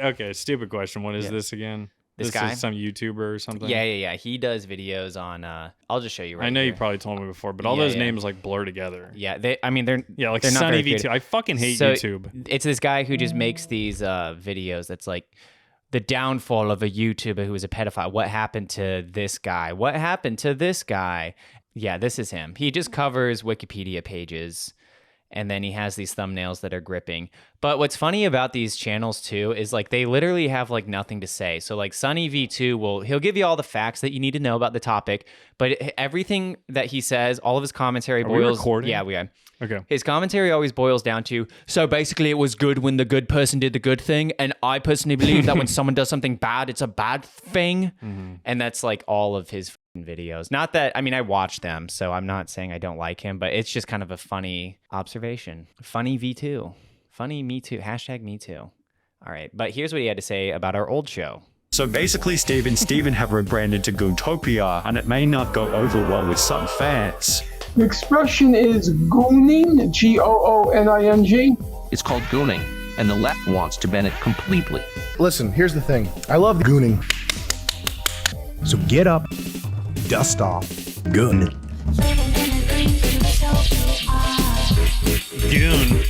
Okay, stupid question. What is this again? This guy? Is some YouTuber or something? Yeah. He does videos on. I'll just show you right I know here. you probably told me before, but all those names like blur together. Yeah, they're like they're not Sunny very V2. I fucking hate YouTube. It's this guy who just makes these videos that's like the downfall of a YouTuber who is a pedophile. What happened to this guy? What happened to this guy? Yeah, this is him. He just covers Wikipedia pages. And then he has these thumbnails that are gripping. But what's funny about these channels too is like they literally have like nothing to say. So like Sunny V2 he'll give you all the facts that you need to know about the topic, but everything that he says, all of his commentary boils. We recording? Yeah, we are. Okay. His commentary always boils down to, so basically it was good when the good person did the good thing, and I personally believe that when someone does something bad, it's a bad thing. Mm-hmm. And that's like all of his videos. Not that, I mean, I watch them, so I'm not saying I don't like him, but it's just kind of a funny observation. Funny V2. Funny Me Too. Hashtag Me Too. All right, but here's what he had to say about our old show. So basically, Steve and Steven have rebranded to Goontopia, and it may not go over well with some fans. The expression is gooning, Gooning. It's called gooning, and the left wants to ban it completely. Listen, here's the thing. I love gooning. So get up, dust off, goon. Goon.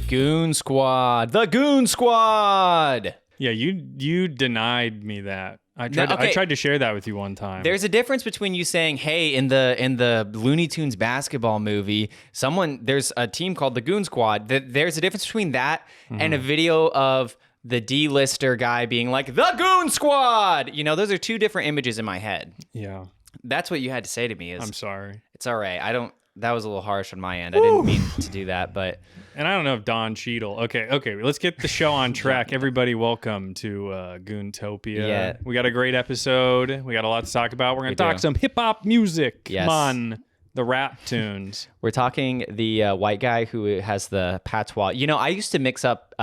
Goon Squad. The Goon Squad. Yeah, you denied me that. I tried to share that with you one time. There's a difference between you saying, "Hey, in the Looney Tunes basketball movie, there's a team called the Goon Squad." There's a difference between that and a video of the D-lister guy being like, "The Goon Squad." You know, those are two different images in my head. Yeah, that's what you had to say to me. I'm sorry. It's all right. That was a little harsh on my end. I didn't mean to do that, but. And I don't know if Don Cheadle. Okay. Let's get the show on track. Everybody, welcome to Goontopia. Yeah. We got a great episode. We got a lot to talk about. We're going to talk some hip-hop music. Yes. Come on. The rap tunes. We're talking the white guy who has the patois. You know, I used to mix up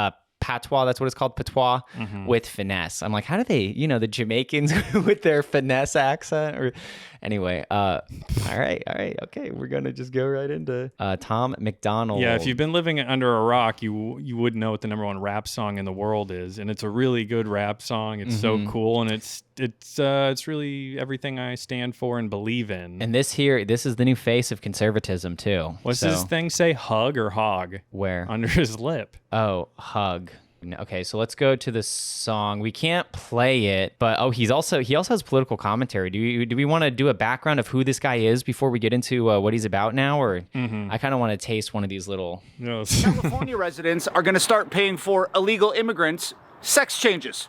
patois, that's what it's called, patois, with finesse. I'm like, how do they, the Jamaicans with their finesse accent? Or anyway, all right, okay, we're gonna just go right into Tom Macdonald. Yeah, if you've been living under a rock, you would know what the #1 rap song in the world is, and it's a really good rap song. It's so cool, and it's really everything I stand for and believe in. And this is the new face of conservatism too. What's this thing say? Hug or hog? Where? Under his lip. Oh, hug. Okay, so let's go to the song. We can't play it, but he also has political commentary. Do we want to do a background of who this guy is before we get into what he's about now, or I kind of want to taste one of these little. California residents are going to start paying for illegal immigrants sex changes.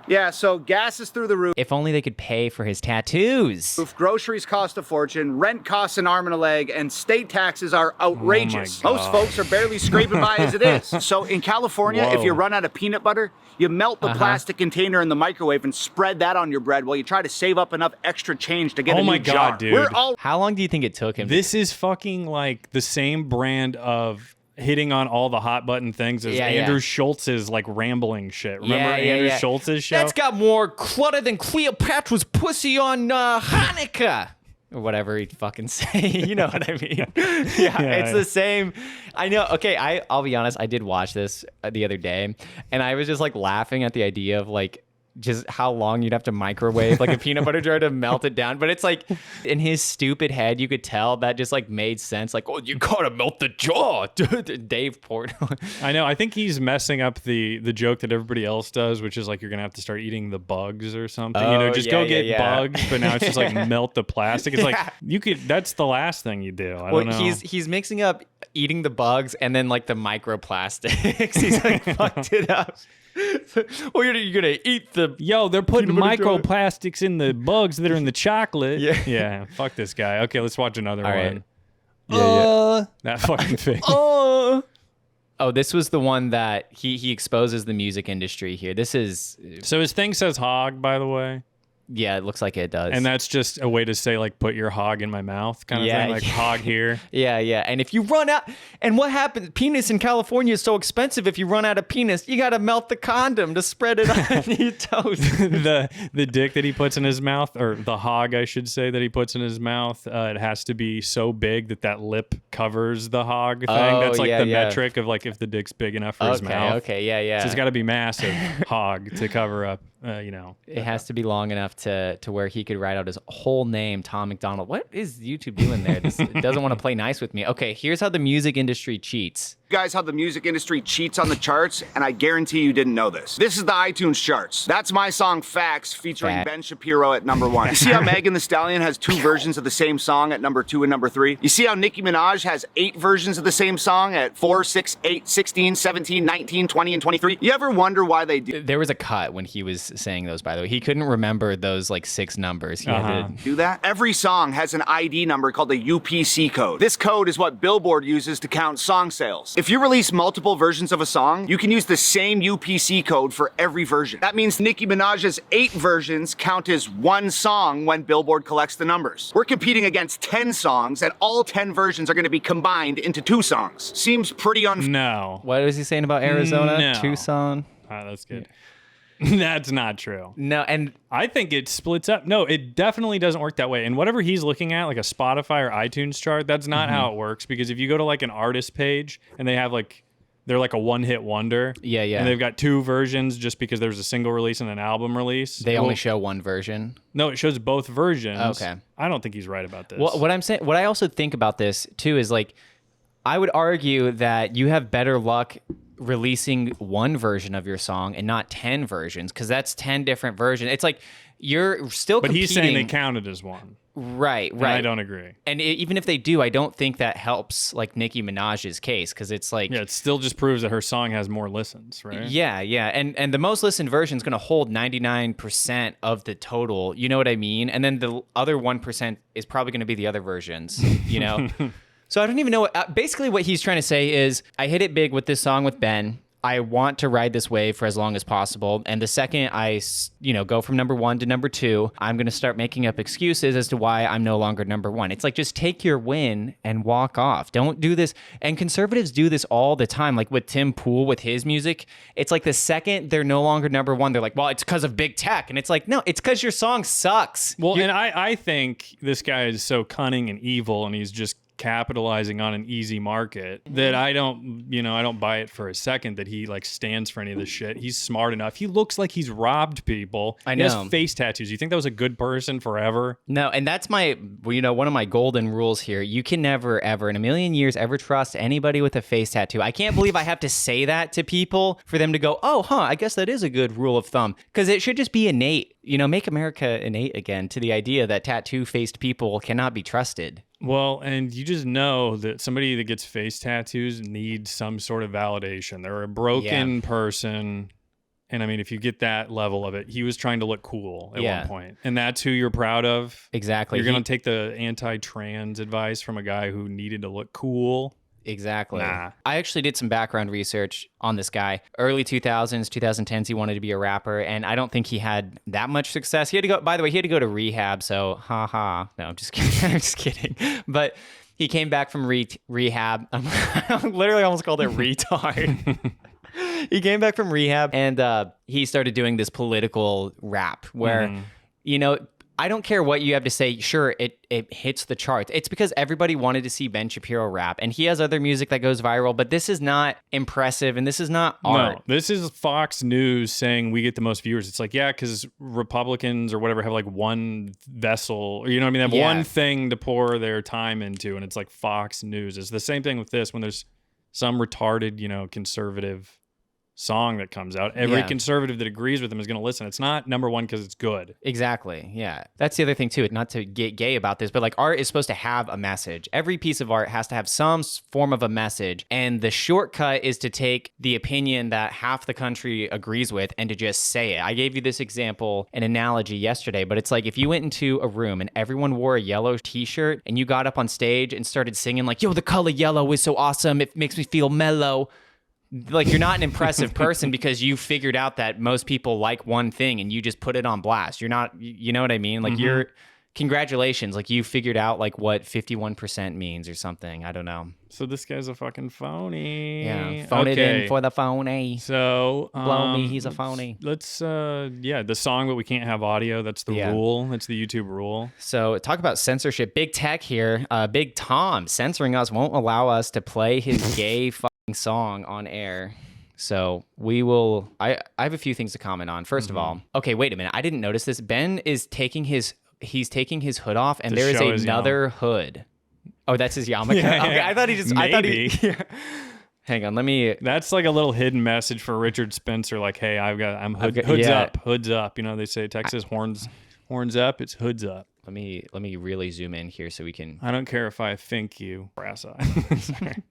Yeah, so gas is through the roof. If only they could pay for his tattoos. Groceries cost a fortune, rent costs an arm and a leg, and state taxes are outrageous. Oh Most folks are barely scraping by as it is. So in California, if you run out of peanut butter, you melt the plastic container in the microwave and spread that on your bread while you try to save up enough extra change to get a new jar. Dude. How long do you think it took him? This is fucking like the same brand of hitting on all the hot button things as Andrew Schultz's like rambling shit. Remember Andrew Schultz's show? That's got more clutter than Cleopatra's pussy on Hanukkah. Or whatever he'd fucking say. You know what I mean? It's the same. I know. Okay, I'll be honest. I did watch this the other day, and I was just like laughing at the idea of like just how long you'd have to microwave like a peanut butter jar to melt it down. But it's like in his stupid head, you could tell that just like made sense. Like, oh, you gotta melt the jar. Dave Portnoy. I know. I think he's messing up the joke that everybody else does, which is like you're gonna have to start eating the bugs or something. Just go get bugs. But now it's just like melt the plastic. It's like you could. That's the last thing you do. I don't know. He's mixing up eating the bugs and then like the microplastics. He's like fucked it up. Well, you're gonna eat the they're putting microplastics in the bugs that are in the chocolate. Yeah. Fuck this guy. Okay, let's watch another one. Right. That fucking thing. Oh, this was the one that he exposes the music industry here. This is so his thing says hog, by the way. Yeah, it looks like it does. And that's just a way to say, like, put your hog in my mouth kind of thing. Like, hog here. Yeah. And if you run out, and what happens? Penis in California is so expensive. If you run out of penis, you got to melt the condom to spread it on your toast. the dick that he puts in his mouth, or the hog, I should say, that he puts in his mouth, it has to be so big that lip covers the hog thing. That's like the metric of, like, if the dick's big enough for his mouth. Okay, yeah. So it's got to be massive hog to cover up, It has to be long enough to where he could write out his whole name, Tom Macdonald. What is YouTube doing there? It doesn't want to play nice with me. Okay, here's how the music industry cheats. Guys, how the music industry cheats on the charts, and I guarantee you didn't know this. This is the iTunes charts. That's my song Facts featuring Ben Shapiro at number 1. You see how Megan Thee Stallion has 2 versions of the same song at number 2 and number 3? You see how Nicki Minaj has 8 versions of the same song at 4, 6, 8, 16, 17, 19, 20, and 23? You ever wonder why they do? There was a cut when he was saying those, by the way. He couldn't remember those like 6 numbers. He had to do that. Every song has an ID number called the UPC code. This code is what Billboard uses to count song sales. If you release multiple versions of a song, you can use the same UPC code for every version. That means Nicki Minaj's 8 versions count as 1 song when Billboard collects the numbers. We're competing against 10 songs, and all 10 versions are going to be combined into 2 songs. Seems pretty unfair. No. What was he saying about Arizona? No. Tucson? That's good. That's not true. No, and I think it splits up. No, it definitely doesn't work that way. And whatever he's looking at, like a Spotify or iTunes chart, that's not how it works. Because if you go to like an artist page and they have like, they're like a one-hit wonder. Yeah. And they've got 2 versions just because there's a single release and an album release. They only show 1 version. No, it shows both versions. Okay. I don't think he's right about this. Well, what I'm saying, what I also think about this too is like, I would argue that you have better luck releasing 1 version of your song and not 10 versions, because that's 10 different versions. It's like you're still But competing. he's saying they counted as 1. Right. And I don't agree. And even if they do, I don't think that helps like Nicki Minaj's case, because it's like... Yeah, it still just proves that her song has more listens, right? Yeah. And the most listened version is going to hold 99% of the total, you know what I mean? And then the other 1% is probably going to be the other versions, you know? So I don't even know basically what he's trying to say is, I hit it big with this song with Ben. I want to ride this wave for as long as possible. And the second I, go from number 1 to number 2, I'm going to start making up excuses as to why I'm no longer number 1. It's like, just take your win and walk off. Don't do this. And conservatives do this all the time. Like with Tim Pool, with his music, it's like the second they're no longer number 1, they're like, well, it's because of big tech. And it's like, no, it's because your song sucks. Well, and I think this guy is so cunning and evil, and he's just capitalizing on an easy market that I don't buy it for a second that he like stands for any of this shit. He's smart enough. He looks like he's robbed people. I know. He has face tattoos. You think that was a good person forever? No, and that's my, one of my golden rules here. You can never, ever in a million years ever trust anybody with a face tattoo. I can't believe I have to say that to people for them to go, oh, I guess that is a good rule of thumb, because it should just be innate. Make America innate again to the idea that tattoo-faced people cannot be trusted. Well, and you just know that somebody that gets face tattoos needs some sort of validation. They're a broken person. And I mean, if you get that level of it, he was trying to look cool at one point. And that's who you're proud of. Exactly. You're going to take the anti-trans advice from a guy who needed to look cool. Exactly. Nah. I actually did some background research on this guy. Early 2000s, 2010s, he wanted to be a rapper, and I don't think he had that much success. He had to go, by the way, he had to go to rehab, so No, I'm just kidding. I'm just kidding. But he came back from rehab. I literally almost called it retard. He came back from rehab, and he started doing this political rap where, I don't care what you have to say. Sure, it hits the charts. It's because everybody wanted to see Ben Shapiro rap, and he has other music that goes viral, but this is not impressive, and this is not art. No, this is Fox News saying we get the most viewers. It's like, yeah, because Republicans or whatever have like one vessel, or, they have one thing to pour their time into, and it's like Fox News. It's the same thing with this when there's some retarded, conservative song that comes out. Every conservative that agrees with them is going to listen. It's not number 1 because it's good. Exactly. Yeah. That's the other thing too. Not to get gay about this, but like art is supposed to have a message. Every piece of art has to have some form of a message. And the shortcut is to take the opinion that half the country agrees with and to just say it. I gave you this example, an analogy yesterday, but it's like if you went into a room and everyone wore a yellow t-shirt and you got up on stage and started singing like, yo, the color yellow is so awesome. It makes me feel mellow. like you're not an impressive person because you figured out that most people like one thing and you just put it on blast. You're not, you know what I mean? Like you're, congratulations. Like you figured out like what 51% means or something. I don't know. So this guy's a fucking phony. Yeah. Phone it in for the phony. So blow me, he's a phony. Let's the song, but we can't have audio. That's the rule. That's the YouTube rule. So talk about censorship. Big Tech here. Big Tom censoring us won't allow us to play his gay fucking song on air. So we will. I have a few things to comment on. First of all, okay, wait a minute. I didn't notice this. Ben is taking his hood off, and there is another hood. Oh, that's his yarmulke. Okay, I thought he just. Maybe. I thought he. Hang on, let me. That's like a little hidden message for Richard Spencer. Like, hey, hoods up, hoods up. You know, they say Texas horns up. It's hoods up. Let me really zoom in here so we can. I don't care if I think you. Brass eye. Sorry.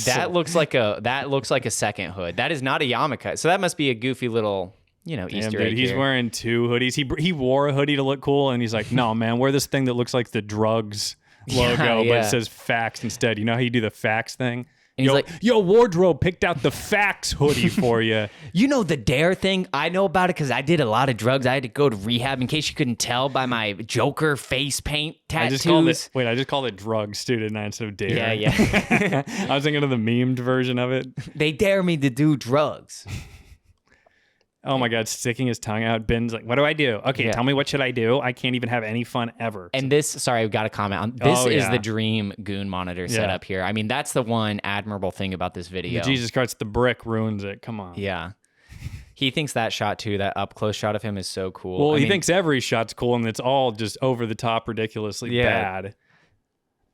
That looks like a second hood. That is not a yarmulke. So that must be a goofy little. You know, Easter egg. He's here. wearing two hoodies. He wore a hoodie to look cool, and he's like, no, man, wear this thing that looks like the drugs logo, but it says facts instead. You know how you do the facts thing? And he's like, yo, wardrobe picked out the facts hoodie for you. You know the dare thing? I know about it because I did a lot of drugs. I had to go to rehab in case you couldn't tell by my Joker face paint tattoos. I just called it drugs, too, didn't I, instead of dare? Yeah. I was thinking of the memed version of it. They dare me to do drugs. Oh my God, sticking his tongue out. Ben's like, what do I do? Okay, tell me what should I do? I can't even have any fun ever. And I've got to comment on this. Is the dream Goon monitor setup here. I mean, that's the one admirable thing about this video. The Jesus Christ, the brick ruins it. Come on. Yeah. He thinks that shot too, that up close shot of him is so cool. Well, he thinks every shot's cool and it's all just over the top, ridiculously bad.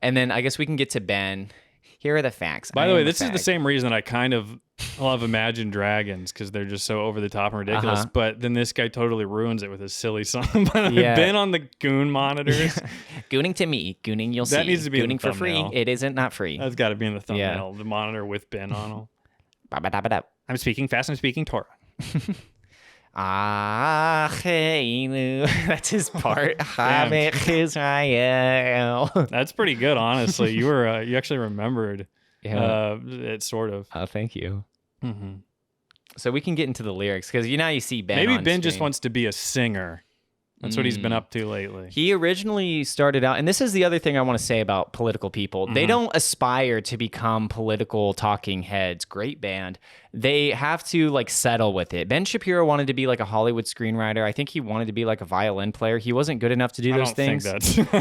And then I guess we can get to Ben. Here are the facts. By the way, this is the same reason that I kind of love Imagine Dragons, because they're just so over the top and ridiculous. But then this guy totally ruins it with his silly song. Ben on the Goon monitors. Gooning to me. Gooning you'll see. That needs to be Gooning in the for free. It isn't not free. That's got to be in the thumbnail. The monitor with Ben on it. I'm speaking fast. I'm speaking Torah. That's his part. Israel. That's pretty good, honestly. You actually remembered it, sort of. Oh, thank you. Mm-hmm. So we can get into the lyrics because you see Ben. Maybe Ben screen. just wants to be a singer. That's what he's been up to lately. He originally started out, and this is the other thing I want to say about political people. They don't aspire to become political talking heads. Great band. They have to settle with it. Ben Shapiro wanted to be like a Hollywood screenwriter. I think he wanted to be like a violin player. He wasn't good enough to do those things.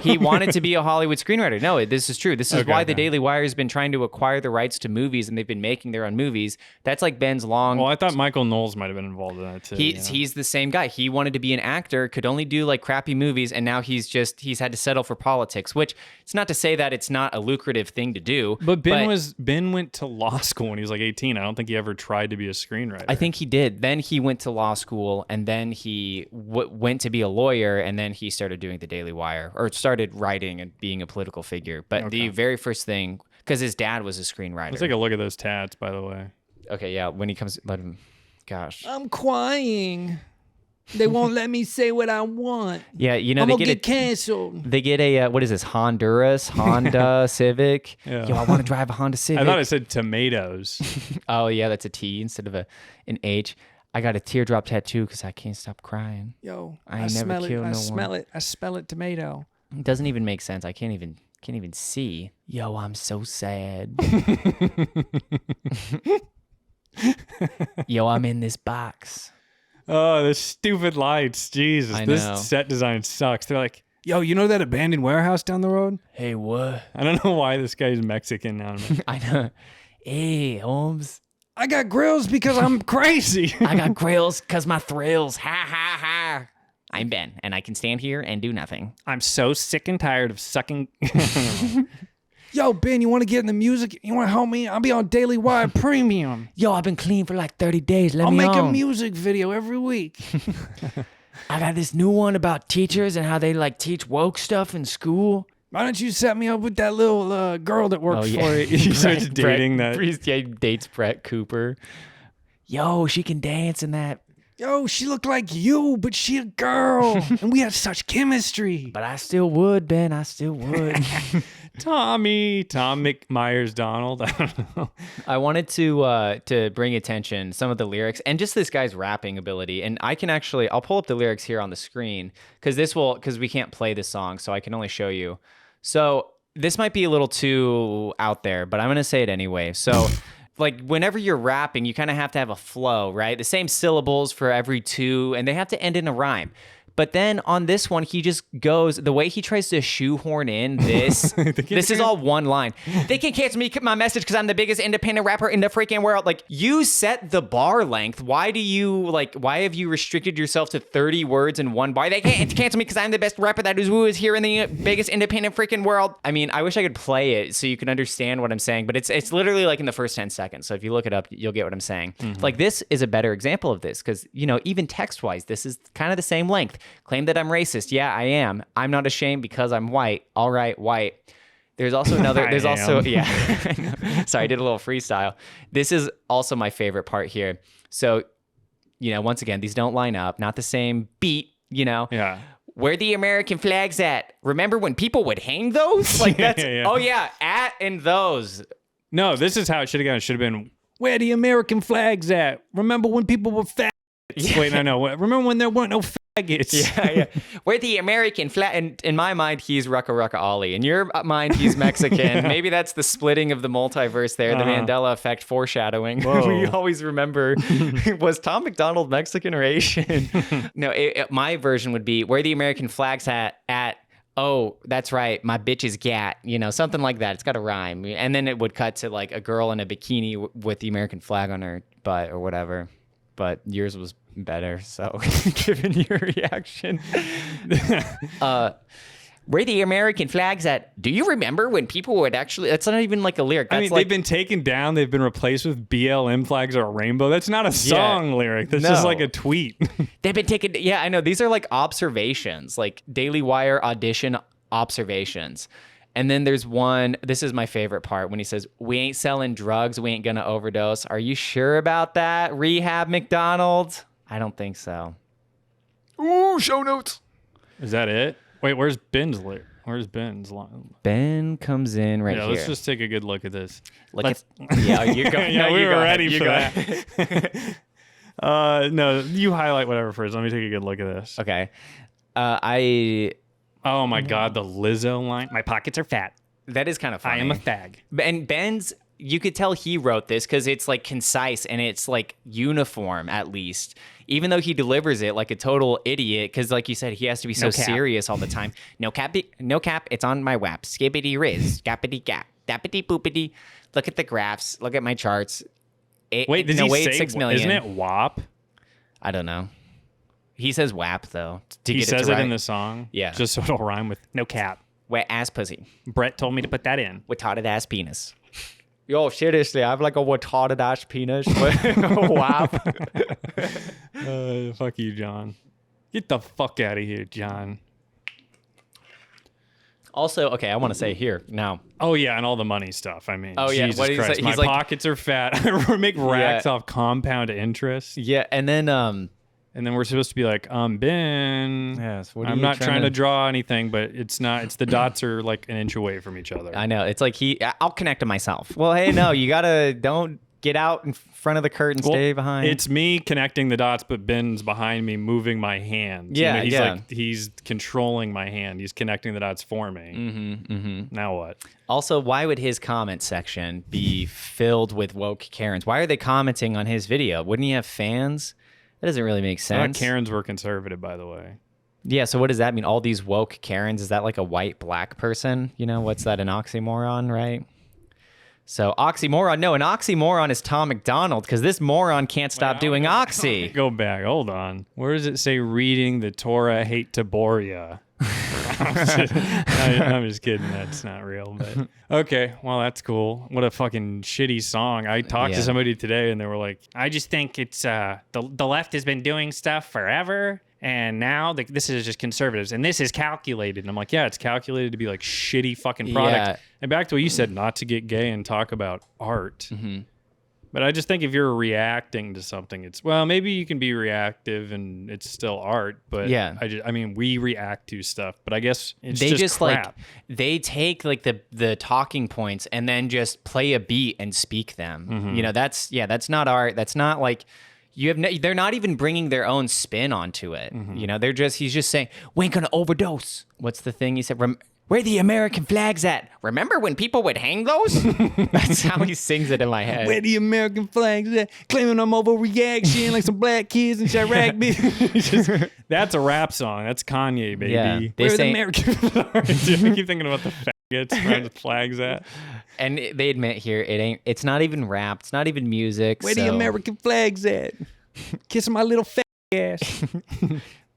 He wanted to be a Hollywood screenwriter. No, this is true. This is why the Daily Wire has been trying to acquire the rights to movies, and they've been making their own movies. That's like Ben's long. Well, I thought Michael Knowles might have been involved in that too. He's the same guy. He wanted to be an actor, could only do crappy movies, and now he's had to settle for politics. Which it's not to say that it's not a lucrative thing to do. But Ben went to law school when he was 18. I don't think he ever tried to be a screenwriter. I think he did. Then he went to law school, and then he went to be a lawyer, and then he started doing the Daily Wire, or started writing and being a political figure. But the very first thing, because his dad was a screenwriter. Let's take a look at those tats, by the way. Okay, yeah. When he comes, let him. Gosh, I'm crying. They won't let me say what I want. Yeah, I'm gonna get canceled. They get a what is this? Honda Civic. Yeah. Yo, I want to drive a Honda Civic. I thought it said tomatoes. Oh yeah, that's a T instead of an H. I got a teardrop tattoo because I can't stop crying. Yo, I smell it. I smell it. I spell it tomato. It doesn't even make sense. I can't even see. Yo, I'm so sad. Yo, I'm in this box. Oh, the stupid lights. Jesus. This set design sucks. They're like, yo, you know that abandoned warehouse down the road? Hey, what? I don't know why this guy's Mexican now. I know. Hey, Holmes. I got grills because I'm crazy. I got grills because my thrills. Ha, ha, ha. I'm Ben, and I can stand here and do nothing. I'm so sick and tired of sucking. Yo, Ben, you want to get in the music? You want to help me? I'll be on Daily Wire Premium. Yo, I've been clean for 30 days. I'll make a music video every week. I got this new one about teachers and how they teach woke stuff in school. Why don't you set me up with that little girl that works for you? He starts dating that. He dates Brett Cooper. Yo, she can dance in that. Yo, she looked like you, but she a girl. And we had such chemistry. But I still would, Ben. I still would. Tom McMyers Donald. I don't know. I wanted to bring attention some of the lyrics and just this guy's rapping ability. And I can actually, I'll pull up the lyrics here on the screen because we can't play this song, so I can only show you. So this might be a little too out there, but I'm gonna say it anyway. So. Like whenever you're rapping, you kind of have to have a flow, right? The same syllables for every two, and they have to end in a rhyme. But then on this one, he just goes, the way he tries to shoehorn in this, this is all one line. They can cancel me my message because I'm the biggest independent rapper in the freaking world. Like, you set the bar length. Why have you restricted yourself to 30 words in one bar? They can't cancel me because I'm the best rapper that is here in the biggest independent freaking world. I mean, I wish I could play it so you can understand what I'm saying, but it's literally like in the first 10 seconds. So if you look it up, you'll get what I'm saying. Mm-hmm. Like, this is a better example of this because, you know, even text-wise, this is kind of the same length. Claim that I'm racist. Yeah, I am. I'm not ashamed because I'm white. All right, white. There's also another, yeah. Sorry, I did a little freestyle. This is also my favorite part here. So, you know, once again, these don't line up. Not the same beat, you know. Yeah. Where the American flags at? Remember when people would hang those? Like that's, oh yeah, at and those. No, this is how it should have gone. It should have been, where the American flags at? Remember when people were faggots? Yeah. Wait, no. Remember when there weren't no faggots? Yeah. Where the American flag, and in my mind, he's Rucka Rucka Ollie. In your mind, he's Mexican. Maybe that's the splitting of the multiverse there, the Mandela Effect foreshadowing. We always remember, was Tom Macdonald Mexican or Asian? No, my version would be, where the American flag's at, oh, that's right, my bitch is gat, you know, something like that. It's got a rhyme. And then it would cut to like a girl in a bikini with the American flag on her butt or whatever. But yours was better, so given your reaction. Where the American flag's at? Do you remember when people would actually... That's not even like a lyric. That's they've been taken down. They've been replaced with BLM flags or a rainbow. That's not a song lyric. That's just like a tweet. They've been taken... Yeah, I know. These are like observations, like Daily Wire audition observations. And then there's one, this is my favorite part, when he says, we ain't selling drugs, we ain't gonna overdose. Are you sure about that, Rehab McDonald? I don't think so. Ooh, show notes. Is that it? Wait, where's Ben's lyric? Where's Ben's line? Ben comes in right here. Let's just take a good look at this. Yeah, you're going. Yeah, we were ready for that. No, you highlight whatever first. Let me take a good look at this. Okay. Oh my God, the Lizzo line. My pockets are fat. That is kind of funny. I am a fag. And Ben's, you could tell he wrote this because it's like concise and it's like uniform at least. Even though he delivers it like a total idiot, because like you said, he has to be so serious all the time. No cap, it's on my wap. Skibbity riz, gappity gap, dappity boopity. Look at the graphs. Look at my charts. Wait, did he say 6 million? Isn't it WAP? I don't know. He says WAP though. He says it in the song. Yeah. Just so it'll rhyme with no cap. Wet ass pussy. Brett told me to put that in. Retarded ass penis. Yo, seriously, I have like a retarded ass penis. WAP. Fuck you, John. Get the fuck out of here, John. Also, okay, I want to say here now. Oh yeah, and all the money stuff. I mean, oh yeah, Jesus Christ, my pockets are fat. I make racks off compound interest. Yeah, and then we're supposed to be like, Ben. Yes. I'm not trying to draw anything, but it's not. It's the dots are like an inch away from each other. I know. It's like I'll connect to myself. Well, hey, no, you don't get out in front of the curtain, stay behind. It's me connecting the dots, but Ben's behind me, moving my hand. Yeah, you know, he's controlling my hand. He's connecting the dots for me. Mm-hmm, mm-hmm. Now what? Also, why would his comment section be filled with woke Karens? Why are they commenting on his video? Wouldn't he have fans? That doesn't really make sense. Karens were conservative, by the way. Yeah, so what does that mean? All these woke Karens, is that like a white black person? You know, what's that, an oxymoron, right? So oxymoron, no, an oxymoron is Tom Macdonald because this moron can't stop doing oxy. Go back, hold on. Where does it say reading the Torah hate Taboria? I'm just kidding. That's not real. But okay, well, that's cool. What a fucking shitty song. I talked to somebody today, and they were like, "I just think it's the left has been doing stuff forever, and now this is just conservatives, and this is calculated." And I'm like, "Yeah, it's calculated to be like shitty fucking product." Yeah. And back to what you said, not to get gay and talk about art. Mm-hmm. But I just think if you're reacting to something, it's, well, maybe you can be reactive and it's still art, but yeah. I mean, we react to stuff, but I guess it's they just crap. like, they take like the talking points and then just play a beat and speak them. Mm-hmm. You know, that's not art. That's not like, they're not even bringing their own spin onto it. Mm-hmm. You know, he's just saying, we ain't gonna overdose. What's the thing he said? Where the American flags at? Remember when people would hang those? That's how he sings it in my head. Where the American flags at? Claiming I'm overreaction like some black kids in Chirac. That's a rap song. That's Kanye, baby. Yeah, Where the American flags? I keep thinking about the faggots where the flags at. And they admit here, it's not even rap. It's not even music. Where the American flags at? Kissing my little fat ass.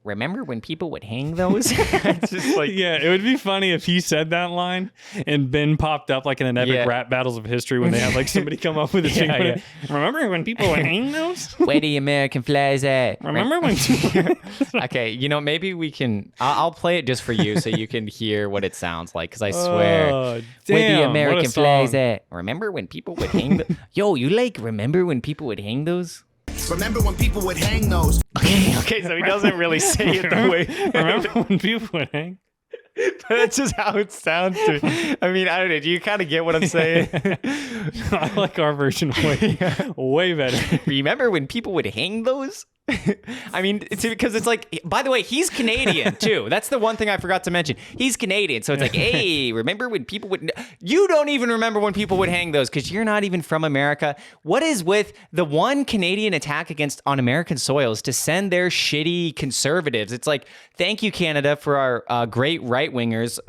Remember when people would hang those? It's just like, yeah, it would be funny if he said that line and Ben popped up like in an epic rap battles of history when they had like somebody come up with a thing. Remember when people would hang those? Where the American flags at? Remember when people... Okay, you know, maybe we can... I'll play it just for you so you can hear what it sounds like, because I swear... Where the American flags at? Remember when people would hang... Yo, you like remember when people would hang those? Remember when people would hang those? Okay, so he doesn't really say it the way. Remember when people would hang? That's just how it sounds to me. I mean, I don't know. Do you kind of get what I'm saying? I like our version way better. Remember when people would hang those? I mean, it's because it's like, by the way, he's Canadian too. That's the one thing I forgot to mention. He's Canadian. So it's like, hey, remember when people would... You don't even remember when people would hang those because you're not even from America. What is with the one Canadian attack on American soils to send their shitty conservatives? It's like, thank you, Canada, for our great right-wingers,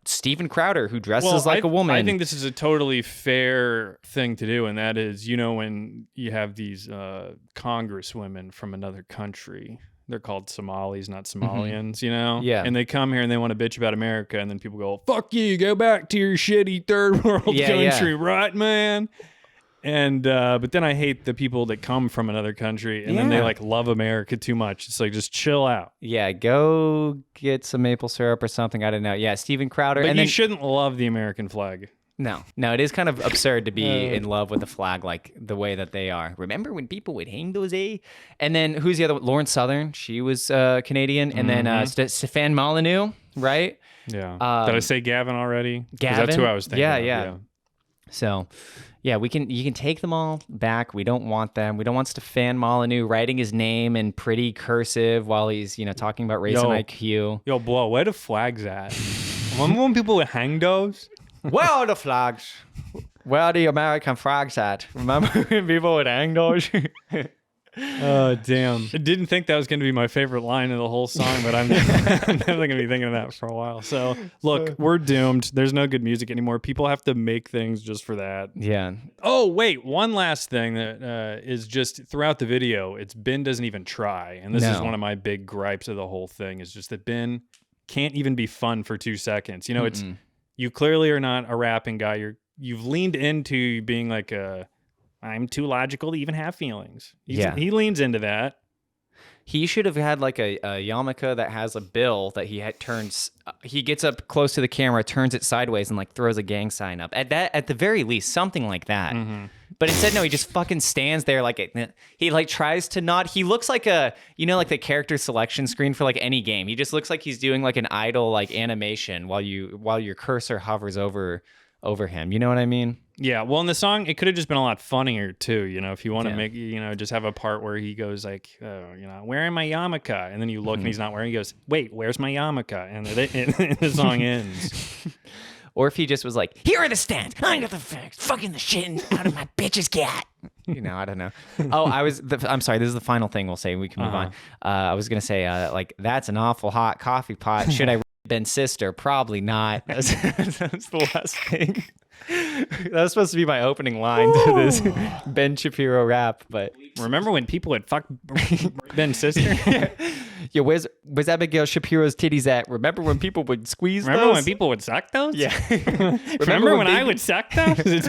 Stephen Crowder, who dresses like a woman. I think this is a totally fair thing to do, and that is, you know, when you have these congresswomen from another country, they're called Somalis, not Somalians, you know? Yeah. And they come here and they want to bitch about America, and then people go, fuck you, go back to your shitty third world country, right, man? And but then I hate the people that come from another country and then they like love America too much. It's like, just chill out. Yeah, go get some maple syrup or something. I don't know. Yeah, Stephen Crowder. But and you then, shouldn't love the American flag. No, it is kind of absurd to be in love with the flag like the way that they are. Remember when people would hang those, eh? And then who's the other one? Lauren Southern. She was Canadian. And then Stefan Molyneux, right? Yeah. Did I say Gavin already? Gavin. That's who I was thinking of. Yeah. So... yeah, you can take them all back. We don't want them. We don't want Stefan Molyneux writing his name in pretty cursive while he's, you know, talking about race and IQ. Yo, blow, where the flags at? Remember when people would hang those? Where are the flags? Where are the American flags at? Remember when people would hang those? Oh, damn. I didn't think that was going to be my favorite line of the whole song, but I'm definitely going to be thinking of that for a while. So, look, we're doomed. There's no good music anymore. People have to make things just for that. Yeah. Oh, wait. One last thing that is just throughout the video, it's Ben doesn't even try. And this is one of my big gripes of the whole thing, is just that Ben can't even be fun for 2 seconds. You know, it's you clearly are not a rapping guy. You've leaned into being like I'm too logical to even have feelings. He leans into that. He should have had like a yarmulke that has a bill that turns. He gets up close to the camera, turns it sideways, and like throws a gang sign up. At the very least, something like that. Mm-hmm. But instead, no, he just fucking stands there he like tries to nod. He looks like like the character selection screen for like any game. He just looks like he's doing like an idle like animation while your cursor hovers over him. You know what I mean? Yeah, well, in the song, it could have just been a lot funnier, too, you know, if you want to make, just have a part where he goes like, wearing my yarmulke, and then you look and he's not wearing, he goes, wait, where's my yarmulke? And the song ends. Or if he just was like, here are the stats, I got the facts, fucking the shit out of my bitch's cat. I don't know. Oh, I'm sorry, this is the final thing we'll say, we can move on. I was going to say, that's an awful hot coffee pot, should I Ben's sister? Probably not. That's the last thing. That was supposed to be my opening line to this Ben Shapiro rap, but remember when people would fuck Ben's sister? Yeah, where's Abigail Shapiro's titties at? Remember when people would squeeze those? Remember when people would suck those? Yeah. Remember when I would suck those?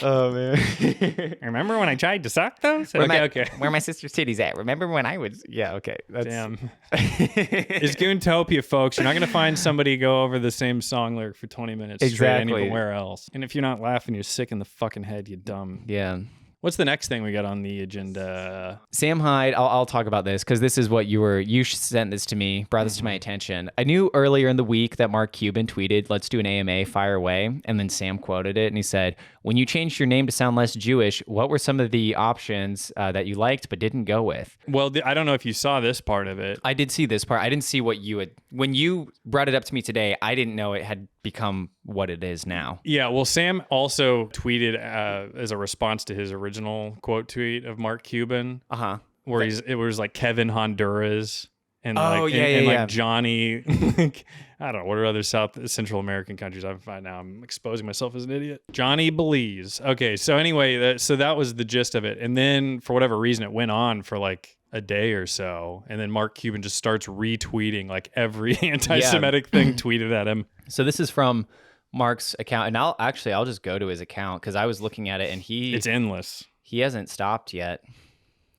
Oh, man. Remember when I tried to suck those? Okay. Where my sister's titties at? Remember when I would... Yeah, okay. Damn. It's Goontopia, folks. You're not going to find somebody go over the same song lyric for 20 minutes straight anywhere else. And if you're not laughing, you're sick in the fucking head, you dumb. Yeah. What's the next thing we got on the agenda? Sam Hyde, I'll talk about this because this is what you sent this to me, brought this to my attention. I knew earlier in the week that Mark Cuban tweeted, let's do an AMA, fire away. And then Sam quoted it and he said, when you changed your name to sound less Jewish, what were some of the options that you liked but didn't go with? Well, I don't know if you saw this part of it. I did see this part. I didn't see what you had. When you brought it up to me today, I didn't know it had become what it is now. Yeah, well, Sam also tweeted as a response to his original quote tweet of Mark Cuban, where it was like Kevin Honduras and like Johnny. I don't know what are other Central American countries I find now. I'm exposing myself as an idiot. Johnny Belize. Okay, so anyway, so that was the gist of it, and then for whatever reason, it went on for like a day or so, and then Mark Cuban just starts retweeting like every anti-Semitic thing tweeted at him. So this is from Mark's account, and I'll just go to his account because I was looking at it and it's endless. He hasn't stopped yet.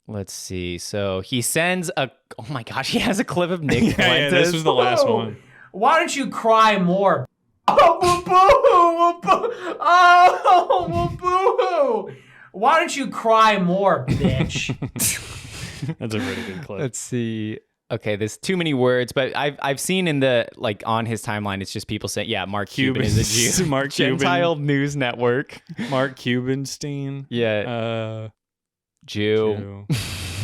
Let's see. So he sends oh my gosh, he has a clip of Nick. Yeah, this was the last one. Why don't you cry more? Oh, boo-hoo! Oh, boo-hoo! Why don't you cry more, bitch? That's a really good clip. Let's see. Okay, there's too many words, but I've seen in the on his timeline, it's just people saying, yeah, Mark Cuban is a Jew. Mark Gentile Cuban. News Network. Mark Cubanstein. Yeah. Jew.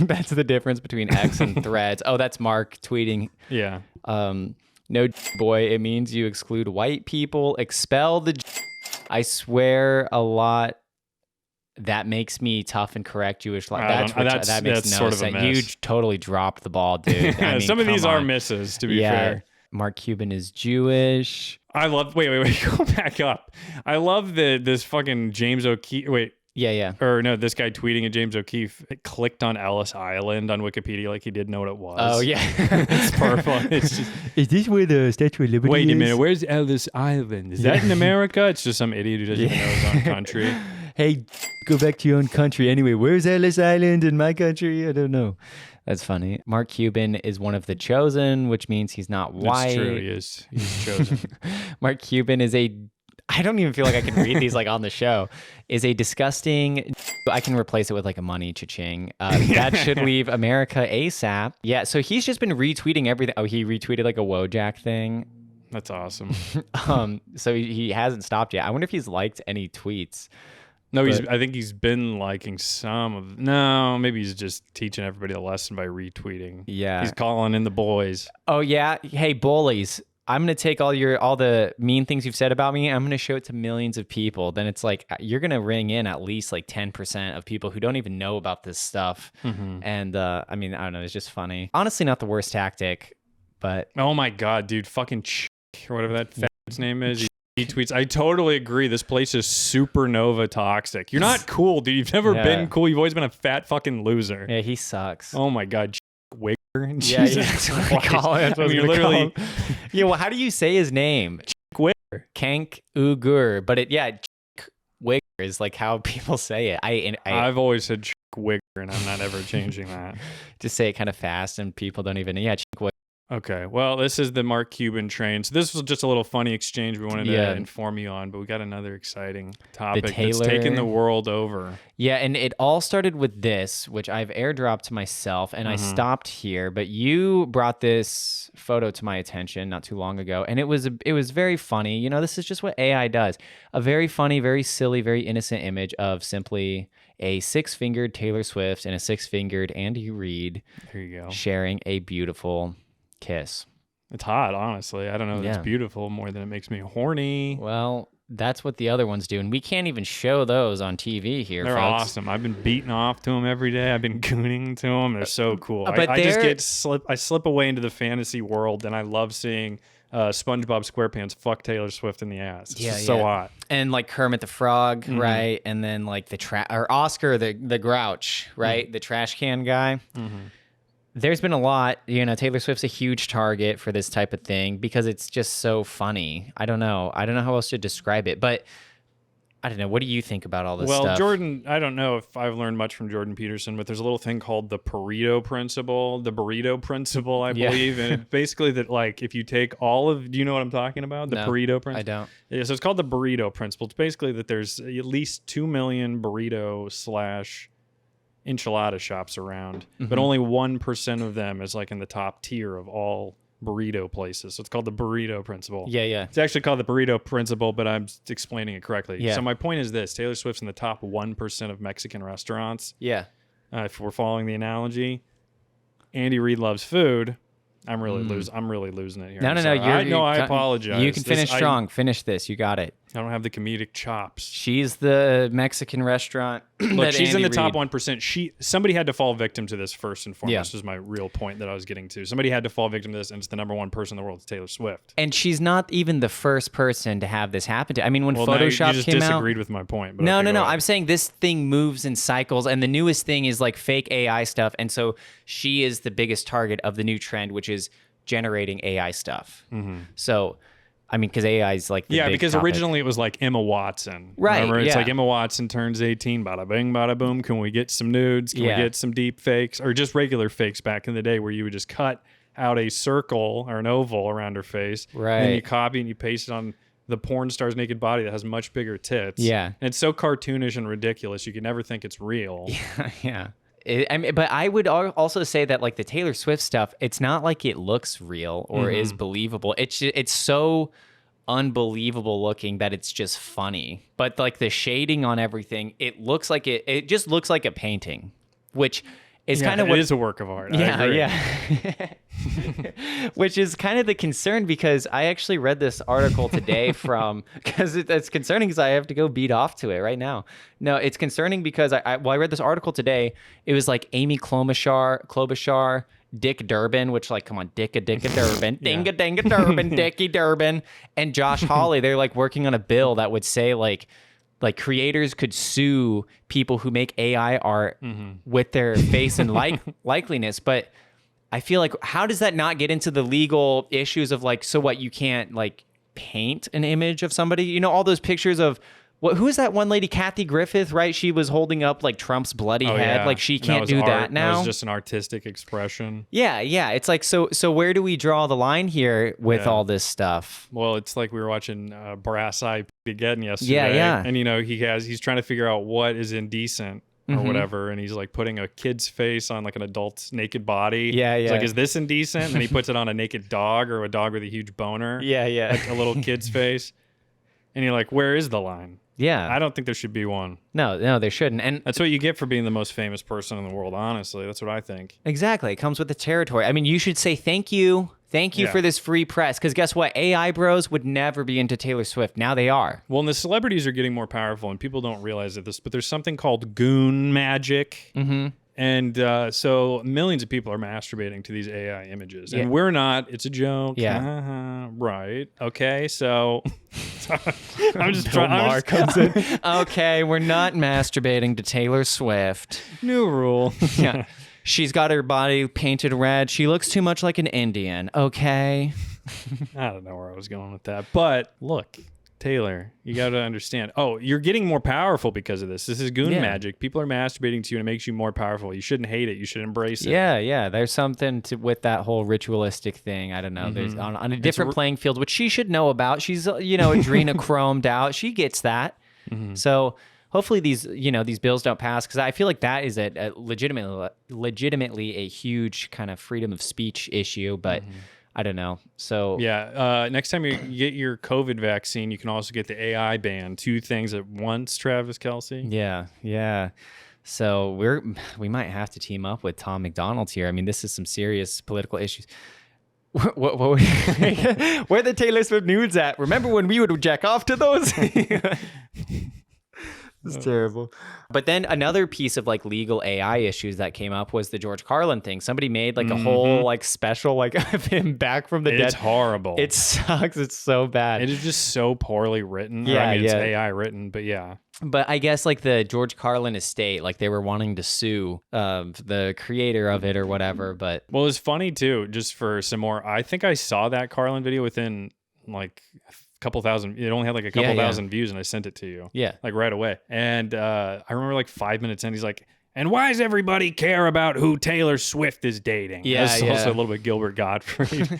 That's the difference between X and Threads. Oh, that's Mark tweeting. Yeah. No, boy, it means you exclude white people. Expel the I swear a lot. That makes me tough and correct Jewish life. That makes no sort of sense. a miss. You totally dropped the ball, dude. I mean, some of these are misses, to be fair. Mark Cuban is Jewish. I love. Wait. Go back up. I love this fucking James O'Keefe. Wait. Yeah. Or no, this guy tweeting at James O'Keefe clicked on Ellis Island on Wikipedia like he didn't know what it was. Oh yeah, it's perfect. It's just. Is this where the Statue of Liberty is? Wait a minute. Where's Ellis Island? Is that in America? It's just some idiot who doesn't even know his own country. Hey, go back to your own country anyway. Where's Ellis Island in my country? I don't know. That's funny. Mark Cuban is one of the chosen, which means he's not white. That's true. He is. He's chosen. Mark Cuban is I don't even feel like I can read these like on the show. Is a disgusting. I can replace it with like a money cha-ching. That should leave America ASAP. Yeah. So he's just been retweeting everything. Oh, he retweeted like a Wojak thing. That's awesome. So he hasn't stopped yet. I wonder if he's liked any tweets. No, I think he's been liking some of. No, maybe he's just teaching everybody a lesson by retweeting. Yeah, he's calling in the boys. Oh yeah, hey bullies, I'm gonna take all the mean things you've said about me. I'm gonna show it to millions of people. Then it's like you're gonna ring in at least like 10% of people who don't even know about this stuff. Mm-hmm. And I mean, I don't know. It's just funny. Honestly, not the worst tactic, but oh my god, dude, fucking or whatever that fat's name is. He tweets, I totally agree. This place is supernova toxic. You're not cool, dude. You've never been cool. You've always been a fat fucking loser. Yeah, he sucks. Oh my god, Wigger. Yeah, that's what I call it. I mean, literally. Yeah, well, how do you say his name? Wigger. Kank Ugur. But Wigger is like how people say it. I've always said Wigger, and I'm not ever changing that. Just say it kind of fast, and people don't even. Yeah, Wigger. Okay, well, this is the Mark Cuban train. So this was just a little funny exchange we wanted to inform you on, but we got another exciting topic that's taking the world over. Yeah, and it all started with this, which I've airdropped to myself, and I stopped here, but you brought this photo to my attention not too long ago, and it was very funny. You know, this is just what AI does. A very funny, very silly, very innocent image of simply a six-fingered Taylor Swift and a six-fingered Andy Reid sharing a beautiful kiss. It's hot, honestly. I don't know if it's beautiful more than it makes me horny. Well, that's what the other ones do, and we can't even show those on TV here. They're folks. awesome. I've been beating off to them every day. I've been gooning to them. They're so cool. But I slip away into the fantasy world, and I love seeing SpongeBob SquarePants fuck Taylor Swift in the ass. It's just so hot. And like Kermit the Frog, right? And then like or Oscar the Grouch, right? The trash can guy. There's been a lot, you know, Taylor Swift's a huge target for this type of thing because it's just so funny. I don't know how else to describe it, but I don't know. What do you think about all this well, stuff? Jordan, I don't know if I've learned much from Jordan Peterson, but there's a little thing called the burrito principle, I believe. And it's basically that, like, if you take all of, do you know what I'm talking about? The burrito principle? I don't. Yeah, so it's called the burrito principle. It's basically that there's at least 2 million burrito / enchilada shops around, but only 1% of them is like in the top tier of all burrito places. So it's called the burrito principle. Yeah. It's actually called the burrito principle, but I'm explaining it correctly. Yeah. So my point is this: Taylor Swift's in the top 1% of Mexican restaurants. Yeah. If we're following the analogy, Andy Reid loves food. I'm really losing it here. No. I apologize. You can finish strong. Finish this. You got it. I don't have the comedic chops. She's the Mexican restaurant. Look, she's in the top Reid. 1%. Somebody had to fall victim to this first and foremost. Is my real point that I was getting to. Somebody had to fall victim to this, and it's the number 1 person in the world. It's Taylor Swift. And she's not even the first person to have this happen to. I mean, when Photoshop you just came out, disagreed with my point. But no. go ahead. I'm saying this thing moves in cycles, and the newest thing is like fake AI stuff, and so she is the biggest target of the new trend, which is generating AI stuff. So, I mean, because AI is like the big because topic. originally it was like Emma Watson. Right, Remember? It's yeah. like Emma Watson turns 18, bada bing, bada boom. Can we get some nudes? Can we get some deep fakes? Or just regular fakes back in the day where you would just cut out a circle or an oval around her face. Right. And then you copy and you paste it on the porn star's naked body that has much bigger tits. Yeah. And it's so cartoonish and ridiculous, you can never think it's real. Yeah. But I would also say that like the Taylor Swift stuff, it's not like it looks real or is believable. It's so unbelievable looking that it's just funny. But like the shading on everything, it looks like it just looks like a painting, which is kind of what it is a work of art. Yeah, I agree. yeah. Which is kind of the concern, because I actually read this article today because it's concerning because I have to go beat off to it right now. No, it's concerning because I read this article today. It was like Amy Klobuchar, Dick Durbin, which like, come on, Dicka Durbin, Dinga Dinga Durbin, Dicky Durbin, and Josh Hawley. They're like working on a bill that would say like creators could sue people who make AI art with their face and likeliness. But I feel like, how does that not get into the legal issues of like, so what, you can't like paint an image of somebody? You know, all those pictures of who is that one lady, Kathy Griffith, right? She was holding up like Trump's bloody head. Yeah. Like she can't do that now. That was just an artistic expression. Yeah. It's like, so where do we draw the line here with all this stuff? Well, it's like we were watching Brass Eye again yesterday. Yeah. And you know, he's trying to figure out what is indecent or whatever, and he's like putting a kid's face on like an adult's naked body. Yeah. He's like, is this indecent? And then he puts it on a naked dog or a dog with a huge boner. Yeah. Like a little kid's face. And you're like, where is the line? Yeah. I don't think there should be one. No, there shouldn't. And that's what you get for being the most famous person in the world, honestly. That's what I think. Exactly. It comes with the territory. I mean, you should say thank you. Thank you for this free press. Because guess what? AI bros would never be into Taylor Swift. Now they are. Well, and the celebrities are getting more powerful, and people don't realize this, but there's something called Goon magic. And so millions of people are masturbating to these AI images. And we're not. It's a joke. Yeah. Right. Okay. So I'm just Bill trying. Maher comes in. Okay, we're not masturbating to Taylor Swift. New rule. Yeah. She's got her body painted red. She looks too much like an Indian. Okay. I don't know where I was going with that. But look, Taylor, you got to understand. Oh, you're getting more powerful because of this. This is Goon magic. People are masturbating to you and it makes you more powerful. You shouldn't hate it. You should embrace it. Yeah. There's something with that whole ritualistic thing. I don't know. There's on a different playing field, which she should know about. She's, adrenochromed out. She gets that. So hopefully these bills don't pass, because I feel like that is a legitimately a huge kind of freedom of speech issue. But I don't know. So next time you get your COVID vaccine, you can also get the AI ban. 2 things at once, Travis Kelce. Yeah. So we might have to team up with Tom Macdonald here. I mean, this is some serious political issues. What where the Taylor Swift nudes at? Remember when we would jack off to those? It's terrible. But then another piece of like legal AI issues that came up was the George Carlin thing. Somebody made like a whole like special like of him back from the dead. It's horrible. It sucks. It's so bad. It is just so poorly written. Yeah, it's AI written, but yeah. But I guess like the George Carlin estate, like they were wanting to sue the creator of it or whatever. But well, it's funny too, just for some more. I think I saw that Carlin video within like couple thousand. It only had like a couple thousand views, and I sent it to you. Yeah, like right away. And I remember like 5 minutes in, he's like, "And why does everybody care about who Taylor Swift is dating?" Yeah, That's also a little bit Gilbert Gottfried.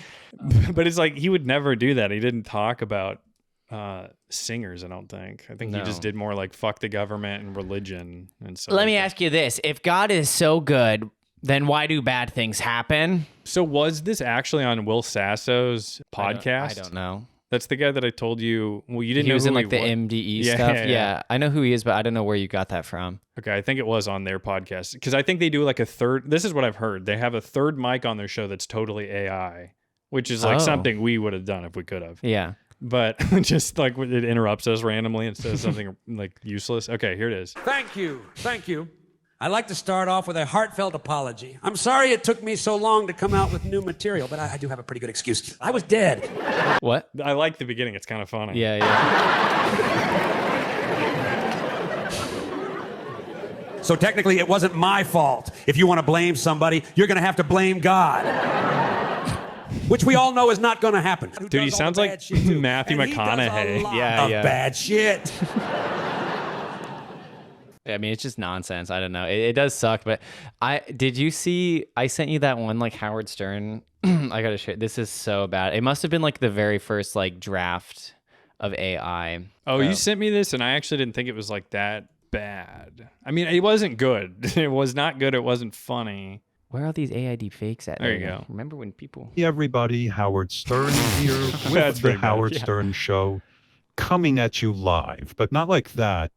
But it's like he would never do that. He didn't talk about singers. I don't think. I think he just did more like fuck the government and religion and so. Let me ask you this: if God is so good, then why do bad things happen? So was this actually on Will Sasso's podcast? I don't know. That's the guy that I told you. Well, you didn't know he was who in like the MDE stuff. Yeah, I know who he is, but I don't know where you got that from. Okay, I think it was on their podcast because I think they do like a third. This is what I've heard. They have a third mic on their show that's totally AI, which is like something we would have done if we could have. Yeah. But just like it interrupts us randomly and says something like useless. Okay, here it is. Thank you. I'd like to start off with a heartfelt apology. I'm sorry it took me so long to come out with new material, but I do have a pretty good excuse. I was dead. What? I like the beginning. It's kind of funny. Yeah. So technically, it wasn't my fault. If you want to blame somebody, you're going to have to blame God. Which we all know is not going to happen. Dude, he sounds like Matthew McConaughey. Yeah. Bad shit. I mean, it's just nonsense. I don't know. It does suck, but did you see? I sent you that one like Howard Stern. I gotta share. This is so bad. It must have been like the very first like draft of AI. Oh, you sent me this, and I actually didn't think it was like that bad. I mean, it wasn't good. It was not good. It wasn't funny. Where are these AI deep fakes at? There you go. Remember when people? Hey everybody, Howard Stern here with the Howard Stern Show, coming at you live, but not like that.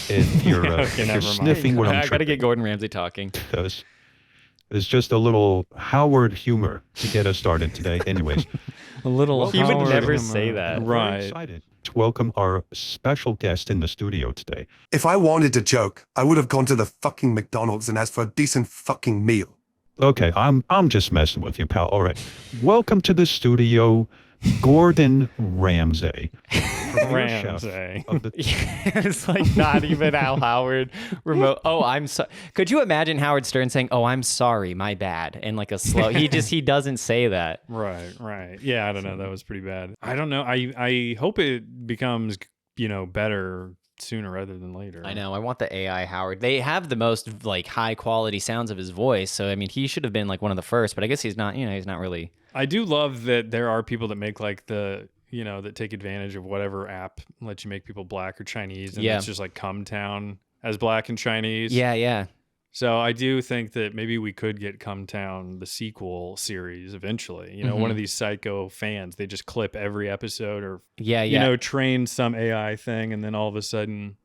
If you're, if you're sniffing what I'm I gotta get Gordon Ramsay talking. It's just a little Howard humor to get us started today. Anyways, a little. He would never say that. Right. Very excited to welcome our special guest in the studio today. If I wanted to joke, I would have gone to the fucking McDonald's and asked for a decent fucking meal. Okay, I'm just messing with you, pal. All right. Welcome to the studio, Gordon Ramsay. Ramsay. It's like not even how Howard remote. Oh, I'm sorry. Could you imagine Howard Stern saying, "Oh, I'm sorry, my bad," and like a slow. He doesn't say that. Right. Yeah, I don't know. That was pretty bad. I don't know. I hope it becomes better sooner rather than later. I know. I want the AI Howard. They have the most like high quality sounds of his voice. So I mean, he should have been like one of the first, but I guess he's not. He's not really. I do love that there are people that make like that take advantage of whatever app lets you make people black or Chinese, and it's just like Cumtown as black and Chinese. Yeah. So I do think that maybe we could get Cumtown, the sequel series, eventually. One of these psycho fans, they just clip every episode or, train some AI thing, and then all of a sudden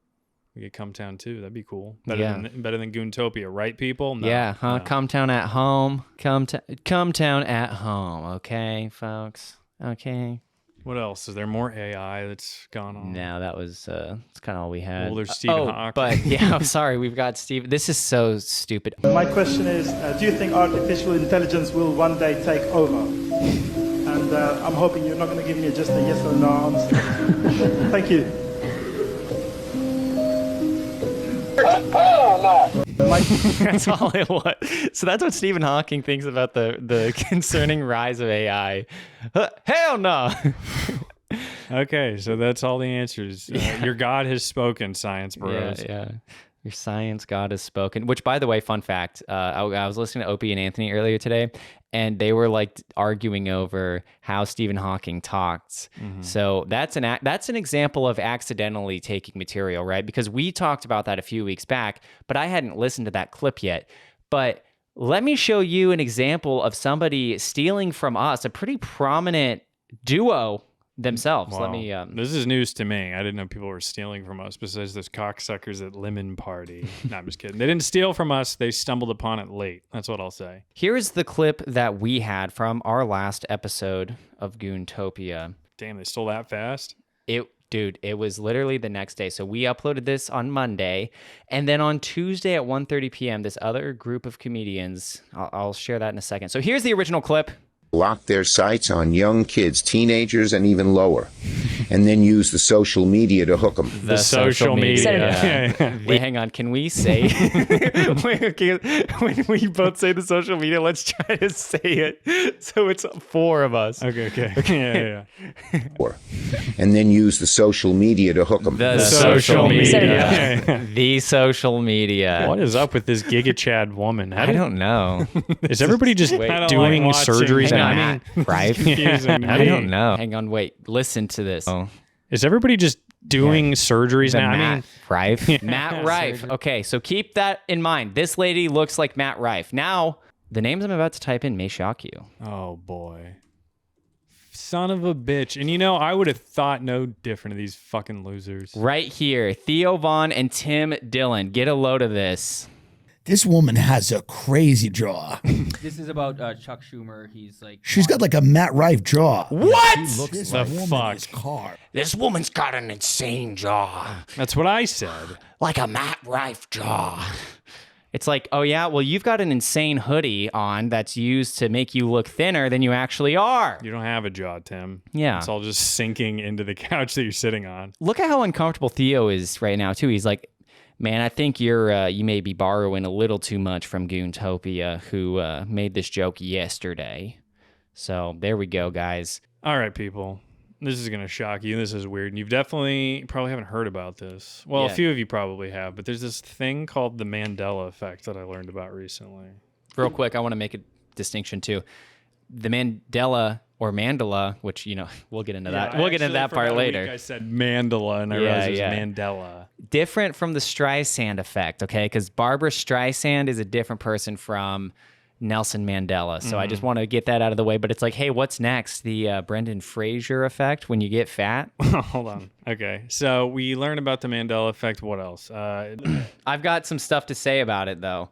we get Cumtown 2. That'd be cool. Better than Goontopia, right, people? No, yeah, huh? No. Cumtown at home. Cumtown at home. Okay, folks. Okay. What else? Is there more AI that's gone on? No, that's kind of all we had. Well, there's Stephen Hawking. But yeah, I'm sorry. We've got Steve. This is so stupid. My question is, do you think artificial intelligence will one day take over? And I'm hoping you're not going to give me just a yes or no answer. Thank you. That's all it was. So that's what Stephen Hawking thinks about the concerning rise of AI. Hell no. Okay, so that's all the answers. Your God has spoken, science bros. Yeah. Your science God has spoken. Which, by the way, fun fact, I was listening to Opie and Anthony earlier today, and they were like arguing over how Stephen Hawking talks. Mm-hmm. So that's an example of accidentally taking material, right? Because we talked about that a few weeks back, but I hadn't listened to that clip yet. But let me show you an example of somebody stealing from us, a pretty prominent duo themselves. Wow. Let me this is news to me. I didn't know people were stealing from us besides those cocksuckers at Lemon Party. No, I'm just kidding. They didn't steal from us. They stumbled upon it late. That's what I'll say. Here's the clip that we had from our last episode of Goontopia. Damn, they stole that fast? Dude, it was literally the next day. So we uploaded this on Monday, and then on Tuesday at 1:30 p.m., this other group of comedians, I'll share that in a second. So here's the original clip. Lock their sights on young kids, teenagers, and even lower. and then use the social media to hook them. The social media. Wait, hang on. Can we say when we both say the social media? Let's try to say it so it's 4 of us. Okay. Yeah. And then use the social media to hook them. The social media. The social media. What is up with this Giga Chad woman? I don't know. Is everybody just doing surgeries now? I mean, right? I don't know. Hang on, wait. Listen to this. Oh. Is everybody just doing surgeries now? Matt Rife. Matt Rife. Okay, so keep that in mind. This lady looks like Matt Rife. Now, the names I'm about to type in may shock you. Oh, boy. Son of a bitch. And I would have thought no different of these fucking losers. Right here, Theo Von and Tim Dillon. Get a load of this. This woman has a crazy jaw. This is about Chuck Schumer. He's like... She's got like a Matt Rife jaw. What? This the woman fuck? is hard. This woman's got an insane jaw. That's what I said. Like a Matt Rife jaw. It's like, oh yeah, well, you've got an insane hoodie on that's used to make you look thinner than you actually are. You don't have a jaw, Tim. Yeah. It's all just sinking into the couch that you're sitting on. Look at how uncomfortable Theo is right now, too. He's like, man, I think you may be borrowing a little too much from Goontopia, who made this joke yesterday. So there we go, guys. All right, people. This is going to shock you. This is weird. And you've probably haven't heard about this. Well, Yeah. A few of you probably have, but there's this thing called the Mandela Effect that I learned about recently. Real quick, I want to make a distinction, too. The Mandela or Mandela, which, we'll get into that. We'll get into that part later. I said Mandela, and I realized it was Mandela. Different from the Streisand effect, okay? Because Barbara Streisand is a different person from Nelson Mandela. So I just want to get that out of the way. But it's like, hey, what's next? The Brendan Fraser effect when you get fat? Hold on. Okay. So we learned about the Mandela Effect. What else? I've got some stuff to say about it, though.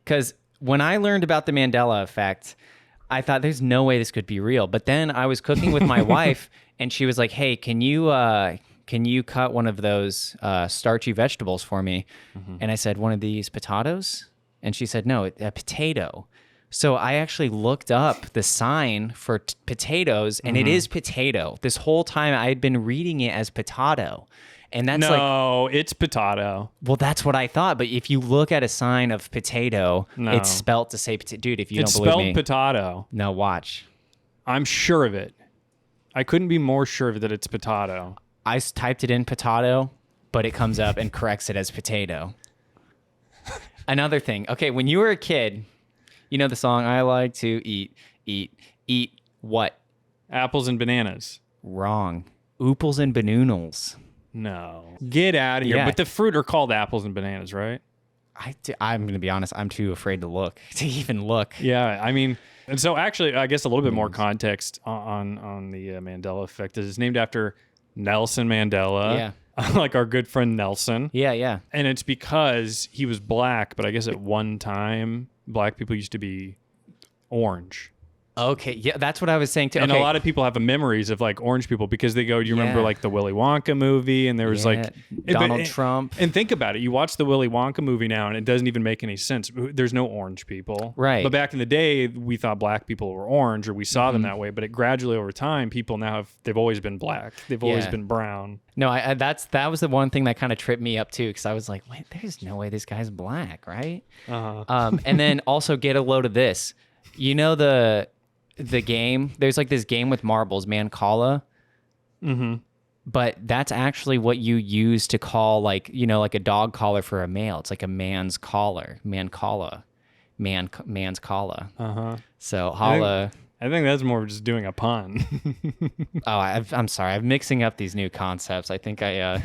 Because when I learned about the Mandela Effect, I thought there's no way this could be real. But then I was cooking with my wife, and she was like, hey, can you cut one of those starchy vegetables for me? And I said, one of these potatoes? And she said, no, a potato. So I actually looked up the sign for potatoes, and it is potato. This whole time I had been reading it as potato. And that's it's potato. Well, that's what I thought. But if you look at a sign of potato, it's spelt to say potato. Dude, if you don't believe me. It's spelled potato. No, watch. I'm sure of it. I couldn't be more sure of it that it's potato. I typed it in potato, but it comes up and corrects it as potato. Another thing. Okay, when you were a kid, you know the song, I like to eat what? Apples and bananas. Wrong. Ooples and banoodles. No. Get out of here. Yeah. But the fruit are called apples and bananas, right? I'm going to be honest. I'm too afraid to even look. Yeah, I mean, and so actually, I guess a little bit more context on the Mandela Effect is it's named after Nelson Mandela. Yeah. Like our good friend Nelson. Yeah. And it's because he was black, but I guess at one time, black people used to be orange. Okay, yeah, that's what I was saying too. And a lot of people have memories of like orange people because they go, do you remember like the Willy Wonka movie? And there was like Donald Trump. And think about it. You watch the Willy Wonka movie now and it doesn't even make any sense. There's no orange people. Right. But back in the day, we thought black people were orange or we saw them that way. But it gradually over time, people now they've always been black. They've always been brown. No, that was the one thing that kind of tripped me up too, because I was like, wait, there's no way this guy's black, right? And then also get a load of this. You know the game, there's like this game with marbles, Mancala. But that's actually what you use to call like a dog collar for a male. It's like a man's collar, man's collar. So holla. I think that's more of just doing a pun. I'm sorry. I'm mixing up these new concepts. I think I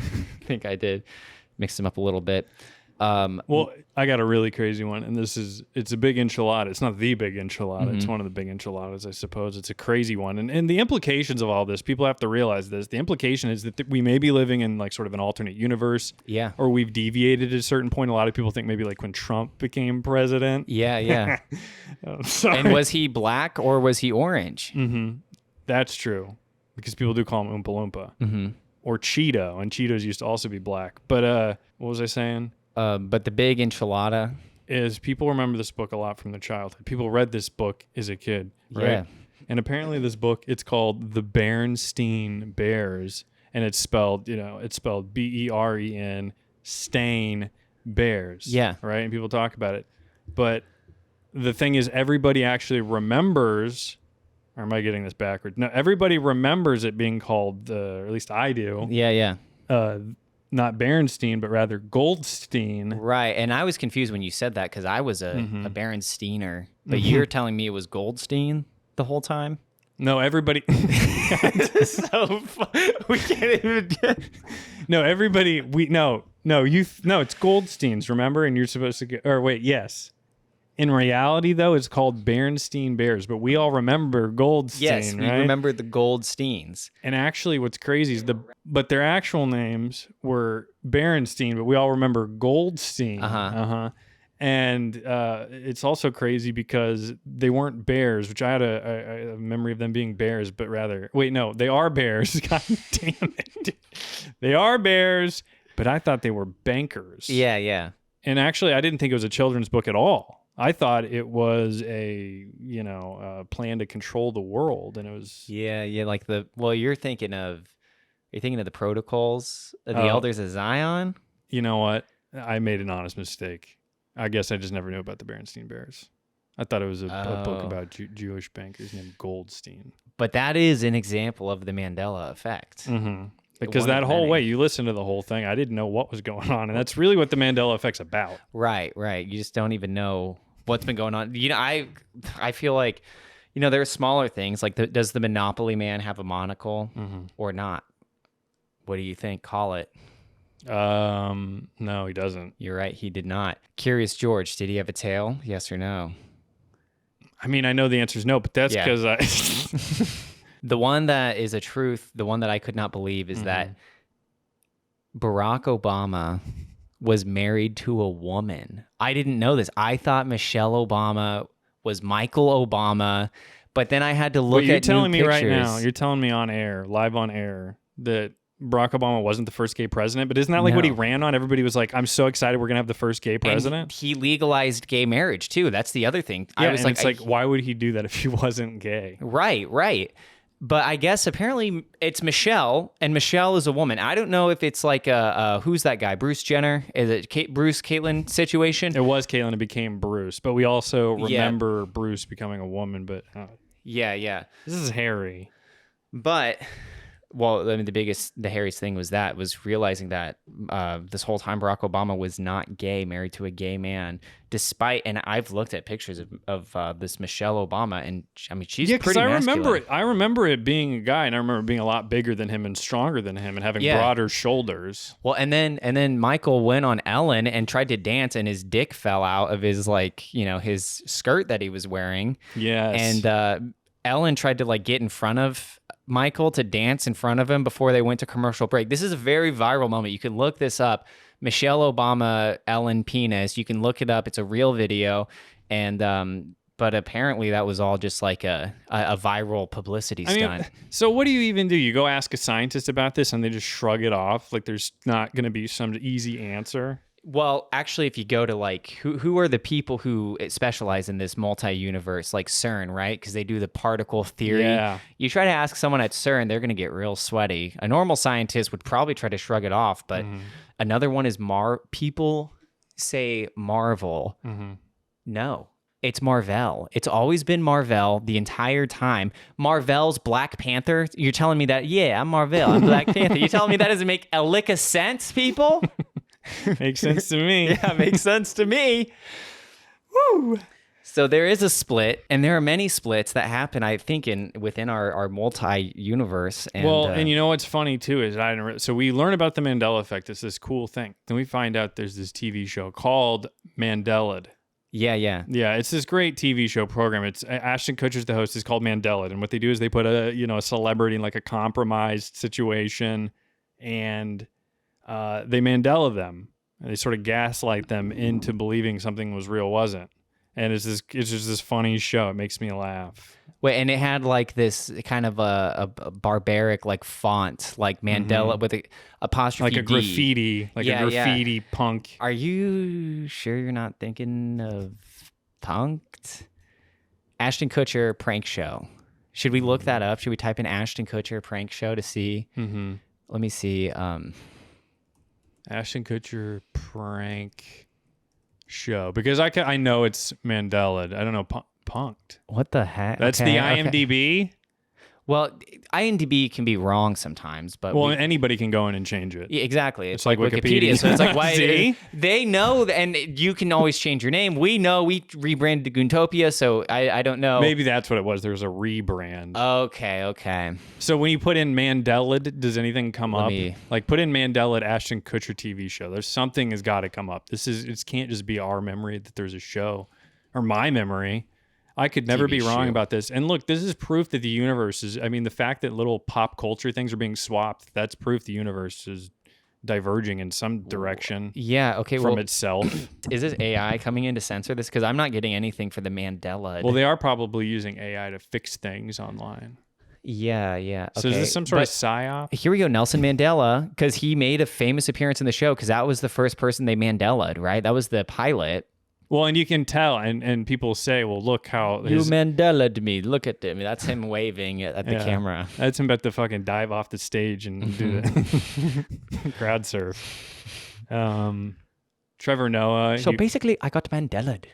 did mix them up a little bit. Well, I got a really crazy one, and it's a big enchilada. It's not the big enchilada. It's one of the big enchiladas, I suppose. It's a crazy one. And the implications of all this, people have to realize this. The implication is that we may be living in like sort of an alternate universe. Yeah. Or we've deviated at a certain point. A lot of people think maybe like when Trump became president. Yeah. Sorry. And was he black or was he orange? That's true. Because people do call him Oompa Loompa. Or Cheeto. And Cheetos used to also be black. But what was I saying? But the big enchilada is people remember this book a lot from their childhood. People read this book as a kid, right? Yeah. And apparently this book, it's called The Bernstein Bears. and it's spelled BEREN stain bears. Yeah. Right. And people talk about it, but the thing is, everybody actually remembers. Or am I getting this backwards? No, everybody remembers it being called, or at least I do. Yeah. Not Berenstein, but rather Goldstein. Right. And I was confused when you said that because I was a Berensteiner, but you're telling me it was Goldstein the whole time? No, everybody. So we can't even. No, everybody. No, it's Goldsteins. Remember, and you're supposed to get. Or wait, yes. In reality, though, it's called Berenstein Bears, but we all remember Goldstein, yes, we right? remember the Goldsteins. And actually, what's crazy is but their actual names were Berenstein, but we all remember Goldstein. And it's also crazy because they weren't bears, which I had a memory of them being bears, but rather, wait, no, they are bears. God damn it. They are bears, but I thought they were bankers. Yeah. And actually, I didn't think it was a children's book at all. I thought it was a plan to control the world, and it was like you're thinking of the protocols of the elders of Zion. You know what? I made an honest mistake. I guess I just never knew about the Berenstein Bears. I thought it was a book about Jewish bankers named Goldstein. But that is an example of the Mandela Effect. Because that whole way, you listen to the whole thing, I didn't know what was going on, and that's really what the Mandela Effect's about. Right. You just don't even know what's been going on. I feel like, there are smaller things like does the Monopoly man have a monocle or not? What do you think? Call it. No, he doesn't. You're right. He did not. Curious George, did he have a tail? Yes or no? I mean, I know the answer is no, but that's because I. The one that is a truth, the one that I could not believe is that Barack Obama was married to a woman. I didn't know this. I thought Michelle Obama was Michael Obama, but then I had to look at You're telling new me pictures. right now, you're telling me on air, live on air, that Barack Obama wasn't the first gay president, but isn't that like what he ran on? Everybody was like, I'm so excited we're going to have the first gay president. And he legalized gay marriage too. That's the other thing. Yeah, I was like, why would he do that if he wasn't gay? Right. But I guess apparently it's Michelle, and Michelle is a woman. I don't know if it's like who's that guy? Bruce Jenner? Is it Caitlyn situation? It was Caitlyn. It became Bruce, but we also remember Bruce becoming a woman. But yeah, this is Harry. But well, I mean, the hairiest thing was realizing that this whole time Barack Obama was not gay, married to a gay man, and I've looked at pictures of this Michelle Obama, and I mean, she's pretty masculine. I remember it being a guy, and I remember being a lot bigger than him and stronger than him and having broader shoulders. Well, and then Michael went on Ellen and tried to dance, and his dick fell out of his his skirt that he was wearing. Yes. And Ellen tried to get in front of Michael to dance in front of him before they went to commercial break. This is a very viral moment. You can look this up. Michelle Obama, Ellen penis. You can look it up. It's a real video. And but apparently that was all just like a viral publicity stunt. So what do you even do? You go ask a scientist about this and they just shrug it off? Like there's not going to be some easy answer? Well, actually, if you go to who are the people who specialize in this multi-universe, like CERN, right? Because they do the particle theory. Yeah. You try to ask someone at CERN, they're going to get real sweaty. A normal scientist would probably try to shrug it off, but another one is people say Marvel. No, it's Marvel. It's always been Marvel the entire time. Marvel's Black Panther. You're telling me that? Yeah, I'm Marvel. I'm Black Panther. You're telling me that doesn't make a lick of sense, people? Makes sense to me. Yeah, makes sense to me. Woo! So there is a split, and there are many splits that happen, I think, within our multi-universe. And you know what's funny, too, is so we learn about the Mandela Effect. It's this cool thing. Then we find out there's this TV show called Mandela'd. Yeah. Yeah, it's this great TV show program. It's Ashton Kutcher's the host. It's called Mandela'd. And what they do is they put a celebrity in like a compromised situation, and they Mandela them, and they sort of gaslight them into believing something was real wasn't. And it's just this funny show. It makes me laugh. Wait, and it had like this kind of a barbaric like font, like Mandela with a apostrophe like a D. graffiti punk. Are you sure you're not thinking of punked? Ashton Kutcher prank show. Should we look that up? Should we type in Ashton Kutcher prank show to see? Let me see. Ashton Kutcher prank show, because I know it's Mandela'd. I don't know Punk'd. What the heck? That's the IMDb. Well, IMDb can be wrong sometimes, but anybody can go in and change it. Yeah, exactly. It's like Wikipedia. So it's like, why? See? They know, and you can always change your name. We know we rebranded to Goontopia, so I don't know. Maybe that's what it was. There was a rebrand. Okay. So when you put in Mandela'd, does anything come up? Like put in Mandela'd Ashton Kutcher TV show. There's something has got to come up. It can't just be our memory that there's a show, or my memory. I could never be wrong about this. And look, this is proof that the universe is, I mean, the fact that little pop culture things are being swapped, that's proof the universe is diverging in some direction. Yeah, okay. From itself. Is this AI coming in to censor this? Because I'm not getting anything for the Mandela. Well, they are probably using AI to fix things online. Yeah. Okay. So is this some sort of psyop? Here we go, Nelson Mandela, because he made a famous appearance in the show because that was the first person they Mandela'd, right? That was the pilot. Well, and you can tell, and people say, well, look how... You Mandela'd me. Look at him. That's him waving at the camera. That's him about to fucking dive off the stage and do the crowd surf. Trevor Noah... So basically, I got Mandela'd.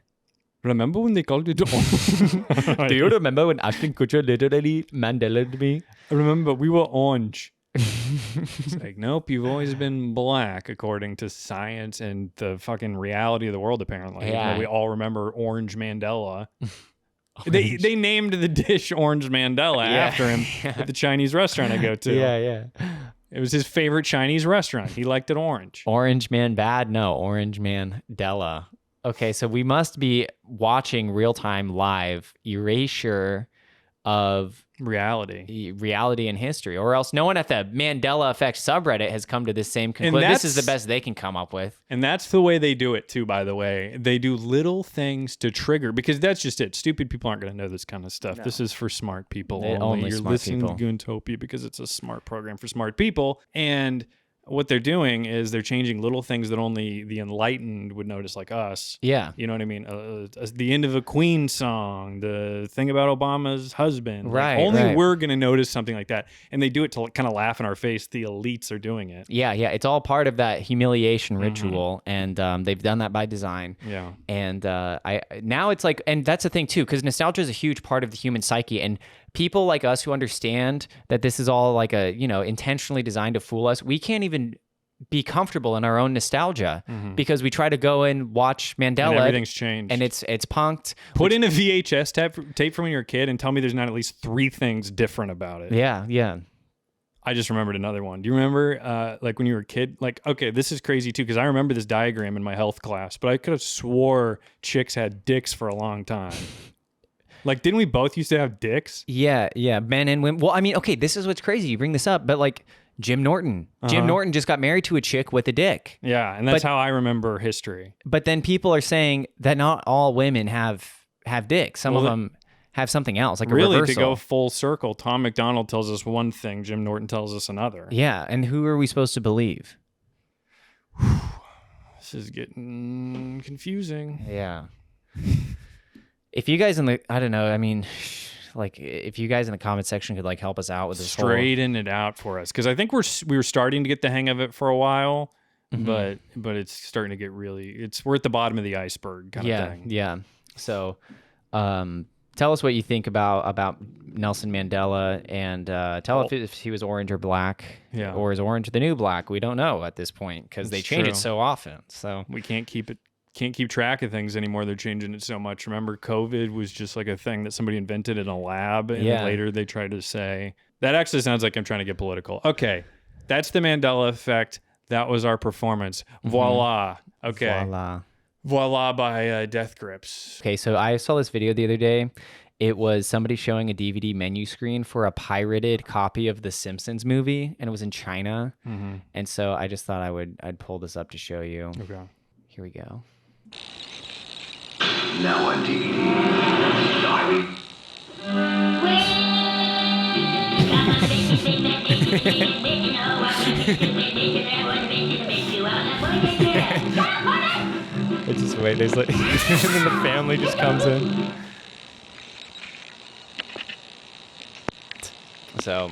Remember when they called it... Do you remember when Ashton Kutcher literally Mandela'd me? I remember, we were orange. It's like, nope, you've always been black according to science and the fucking reality of the world, apparently. Yeah. We all remember Orange Mandela. They named the dish Orange Mandela after him at the Chinese restaurant I go to. Yeah. It was his favorite Chinese restaurant. He liked it orange. Orange Man bad? No, Orange Mandela. Okay, so we must be watching real-time live erasure of reality and history, or else no one at the Mandela Effect subreddit has come to this same conclusion. This is the best they can come up with. And that's the way they do it too, by the way. They do little things to trigger, because that's just it. Stupid people aren't going to know this kind of stuff. No. This is for smart people only. You're listening to Goontopia because it's a smart program for smart people. And what they're doing is they're changing little things that only the enlightened would notice, like us. Yeah. You know what I mean? The end of a Queen song, the thing about Obama's husband. Right. Like, only we're going to notice something like that. And they do it to kind of laugh in our face. The elites are doing it. Yeah. It's all part of that humiliation ritual. And they've done that by design. Yeah. And now it's like, and that's the thing too, because nostalgia is a huge part of the human psyche. And people like us who understand that this is all like intentionally designed to fool us, we can't even be comfortable in our own nostalgia because we try to go and watch Mandela. And everything's changed. And it's punked. Put in a VHS tape from when you were a kid and tell me there's not at least 3 things different about it. Yeah. I just remembered another one. Do you remember, like when you were a kid? Like, okay, this is crazy too, because I remember this diagram in my health class, but I could have swore chicks had dicks for a long time. Like, didn't we both used to have dicks? Yeah, men and women. Well, I mean, okay, this is what's crazy. You bring this up, but like Jim Norton. Jim Norton just got married to a chick with a dick. Yeah, and that's how I remember history. But then people are saying that not all women have dicks. Some of them have something else, like a reversal. To go full circle, Tom Macdonald tells us one thing, Jim Norton tells us another. Yeah, and who are we supposed to believe? This is getting confusing. Yeah. If you guys if you guys in the comment section could like help us out with this, straighten it out for us, because I think we were starting to get the hang of it for a while, but it's starting to get we're at the bottom of the iceberg kind of thing. Yeah. So, tell us what you think about Nelson Mandela, and tell if he was orange or black, or is orange the new black? We don't know at this point because they change it so often. So we can't keep track of things anymore. They're changing it so much. Remember, COVID was just like a thing that somebody invented in a lab, and later they tried to say that. Actually sounds like I'm trying to get political. Okay, that's the Mandela Effect. That was our performance. Voila. Okay. Voila by Death Grips. Okay, so I saw this video the other day. It was somebody showing a DVD menu screen for a pirated copy of the Simpsons movie, and it was in China. And so I just thought I'd pull this up to show you. Okay. Here we go. Now on DVD. Diary. It's just wait, there's like, and then the family just comes in. So,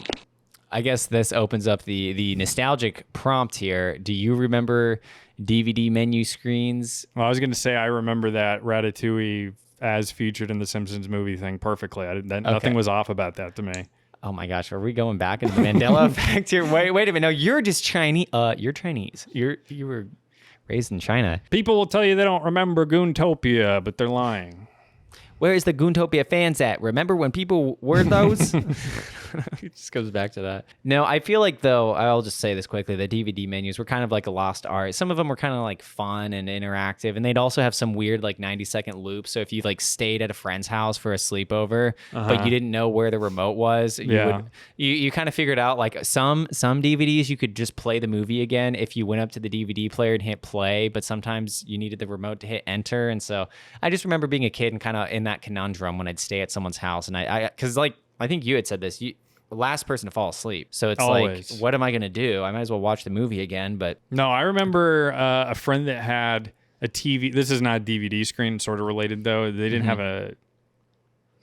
I guess this opens up the nostalgic prompt here. Do you remember DVD menu screens? Well, I was going to say I remember that Ratatouille as featured in the Simpsons movie thing perfectly. Nothing was off about that to me. Oh my gosh, are we going back into the Mandela effect here? Wait a minute. No, you're just Chinese. You're Chinese. You were raised in China. People will tell you they don't remember Goontopia, but they're lying. Where is the Goontopia fans at? Remember when people were those? It just goes back to that. No, I feel like, though, I'll just say this quickly, the DVD menus were kind of like a lost art. Some of them were kind of like fun and interactive, and they'd also have some weird like 90-second loops. So if you like stayed at a friend's house for a sleepover, but you didn't know where the remote was, you kind of figured out like some DVDs you could just play the movie again if you went up to the DVD player and hit play, but sometimes you needed the remote to hit enter. And so I just remember being a kid and kind of in that conundrum when I'd stay at someone's house, and because like I think you had said this, last person to fall asleep, so it's always like, what am I gonna do? I might as well watch the movie again. But no, I remember a friend that had a TV. This is not a DVD screen, sort of related though. They didn't have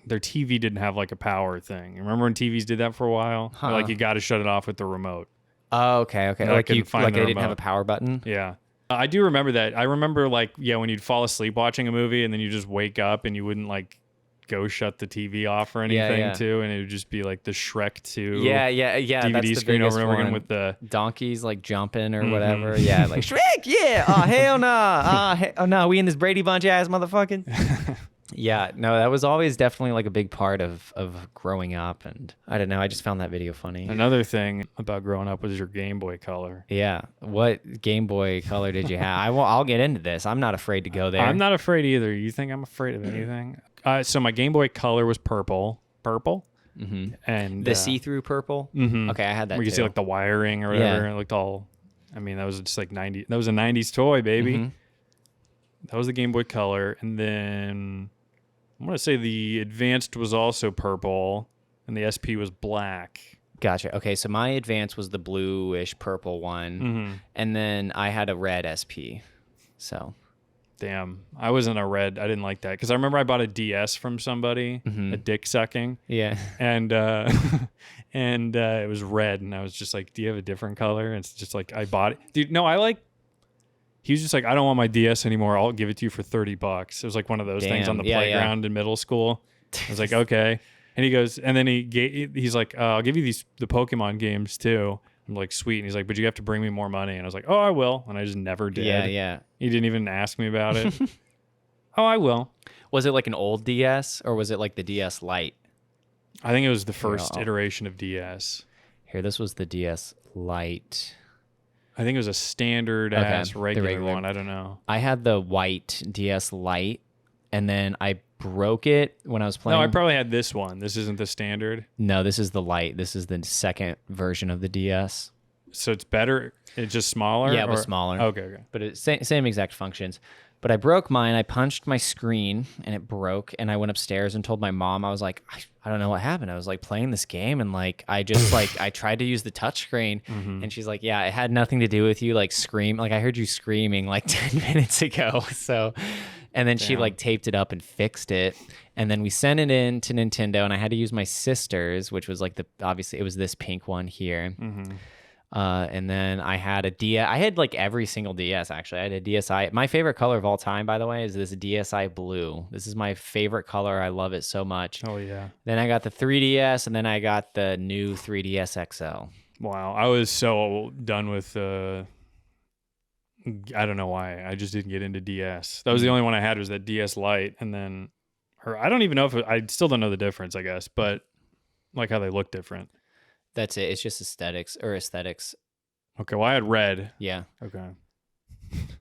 their TV didn't have like a power thing. Remember when TVs did that for a while? Like you got to shut it off with the remote. Oh, okay. Like they didn't have a power button. Yeah. I do remember that. I remember like, when you'd fall asleep watching a movie and then you just wake up and you wouldn't like go shut the TV off or anything too, and it would just be like the Shrek 2 DVD that's screen over and over again with the donkeys like jumping or whatever. Like Shrek, oh hell no, oh no, we in this Brady Bunch ass motherfucking. That was always definitely like a big part of growing up, and I don't know, I just found that video funny. Another thing about growing up was your Game Boy Color. Yeah, what Game Boy Color did you have? I'll get into this. I'm not afraid to go there. I'm not afraid either. You think I'm afraid of anything? So my Game Boy Color was purple, and the see-through purple. Okay, I had that. Where you see like the wiring or whatever. It looked all. I mean, that was just like 90. That was a 90s toy, baby. That was the Game Boy Color, and then I want to say the Advanced was also purple, and the SP was black. Gotcha. Okay, so my Advanced was the bluish purple one, and then I had a red SP. So. Damn, I wasn't a red. I didn't like that because I remember I bought a DS from somebody, a dick sucking. Yeah, and it was red, and I was just like, "Do you have a different color?" And it's just like I bought it, dude. No, he was just like, "I don't want my DS anymore. I'll give it to you for $30." It was like one of those things on the playground in middle school. I was like, "Okay," and he goes, and then he's like, "I'll give you the Pokemon games too." I'm like, sweet. And he's like, but you have to bring me more money. And I was like, oh, I will. And I just never did. Yeah. He didn't even ask me about it. Oh, I will. Was it like an old DS or was it like the DS Lite? I think it was the first iteration of DS. Here, this was the DS Lite. I think it was a standard ass regular one. I don't know. I had the white DS Lite, and then I broke it when I was playing. No, I probably had this one. This isn't the standard. No, this is the Lite. This is the second version of the DS. So it's better. It's just smaller. Yeah, it was smaller. Okay. But it's same exact functions. But I broke mine. I punched my screen and it broke. And I went upstairs and told my mom. I was like, I don't know what happened. I was like playing this game and like I just like I tried to use the touchscreen and she's like, yeah, it had nothing to do with you like scream. Like I heard you screaming like 10 minutes ago. So. And then she like taped it up and fixed it. And then we sent it in to Nintendo and I had to use my sister's, which was like obviously it was this pink one here. And then I had a DS. I had like every single DS actually. I had a DSi. My favorite color of all time, by the way, is this DSi blue. This is my favorite color. I love it so much. Oh yeah. Then I got the 3DS and then I got the new 3DS XL. Wow. I was so done with I don't know why. I just didn't get into DS. That was the only one I had was that DS Lite. And then I don't even know if I still don't know the difference, I guess, but like how they look different. That's it. It's just aesthetics. Okay. Well, I had red. Yeah. Okay.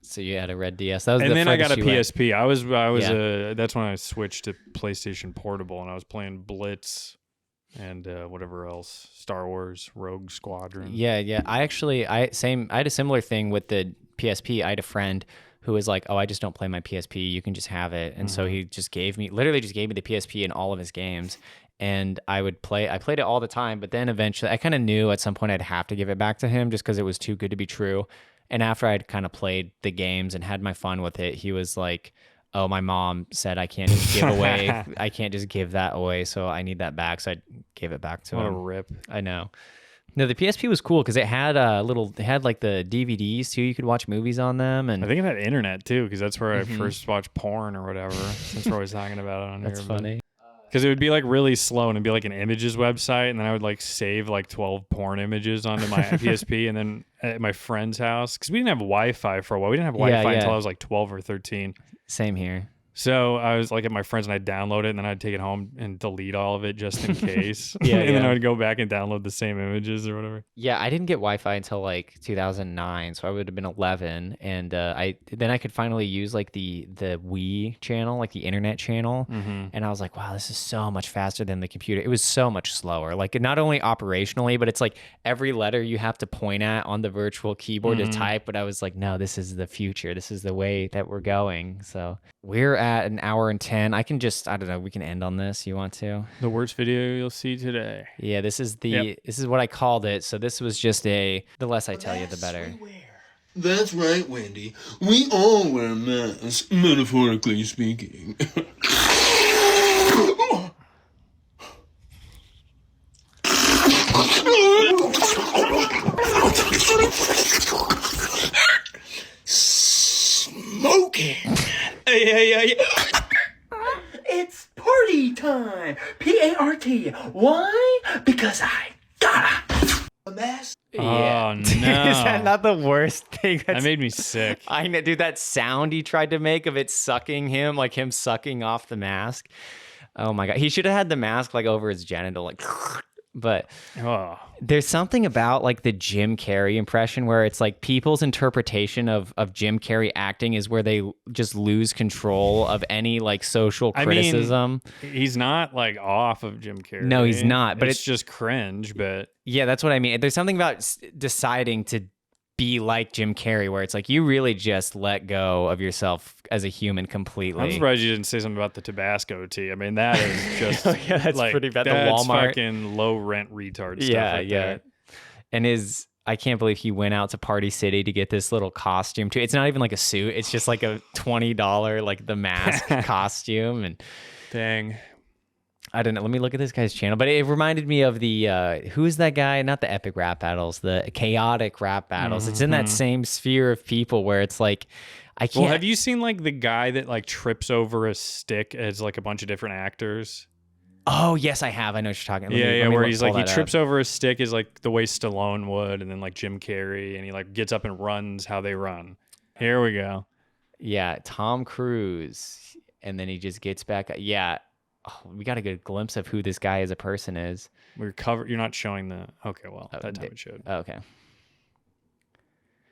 So you had a red DS. That was and the then I got a PSP. Went. I was that's when I switched to PlayStation Portable and I was playing Blitz and whatever else, Star Wars, Rogue Squadron. Yeah. I had a similar thing with the PSP. I had a friend who was like, oh, I just don't play my PSP. You can just have it. And so he just literally gave me the PSP and all of his games. And I played it all the time. But then eventually I kind of knew at some point I'd have to give it back to him just because it was too good to be true. And after I'd kind of played the games and had my fun with it, he was like, oh, my mom said I can't just give that away. So I need that back. So I gave it back to him. What a rip. I know. No, the PSP was cool because it had like the DVDs too. You could watch movies on them, and I think it had internet too, because that's where I first watched porn or whatever. Since we're always talking about it on here. That's funny. Because it would be like really slow, and it'd be like an images website, and then I would like save like 12 porn images onto my PSP, and then at my friend's house, because we didn't have Wi-Fi for a while. We didn't have Wi-Fi until I was like 12 or 13. Same here. So I was like at my friends, and I'd download it, and then I'd take it home and delete all of it just in case. And then I would go back and download the same images or whatever. Yeah, I didn't get Wi-Fi until like 2009, so I would have been 11, and I could finally use like the Wii channel, like the internet channel, and I was like, wow, this is so much faster than the computer. It was so much slower, like not only operationally, but it's like every letter you have to point at on the virtual keyboard to type. But I was like, no, this is the future. This is the way that we're going. So we're at an hour and 10. I don't know, we can end on this. You want to? The worst video you'll see today. Yeah, this is this is what I called it. So this was just the less I tell you, the better. That's right, Wendy. We all wear masks, metaphorically speaking. Smoking. Hey. It's party time. P-A-R-T. Why? Because I gotta. A mess. Yeah. Oh, no. Is that not the worst thing? That made me sick. I know, dude, that sound he tried to make of it sucking him, like him sucking off the mask. Oh my God. He should have had the mask like over his genital, like, but there's something about like the Jim Carrey impression where it's like people's interpretation of Jim Carrey acting is where they just lose control of any like social criticism. I mean, he's not like off of Jim Carrey. No, he's not, but it's just cringe. But yeah, that's what I mean. There's something about deciding to be like Jim Carrey where it's like you really just let go of yourself as a human completely. I'm surprised you didn't say something about the Tabasco tea. I mean, that is just that's like, pretty bad. The that's Walmart fucking low rent retard stuff. There. And I can't believe he went out to Party City to get this little costume too. It's not even like a suit. It's just like a $20 like the mask costume. And dang. I don't know. Let me look at this guy's channel. But it reminded me of the, who's that guy? Not the epic rap battles, the chaotic rap battles. It's in that same sphere of people where it's like, I can't. Well, have you seen like the guy that like trips over a stick as like a bunch of different actors? Oh, yes, I have. I know what you're talking about. Yeah, where he's like, he trips over a stick is like the way Stallone would, and then like Jim Carrey, and he like gets up and runs how they run. Here we go. Yeah, Tom Cruise. And then he just gets back. Yeah. Oh, we got a good glimpse of who this guy as a person is. You're not showing the. Okay, well, that time it showed. Okay.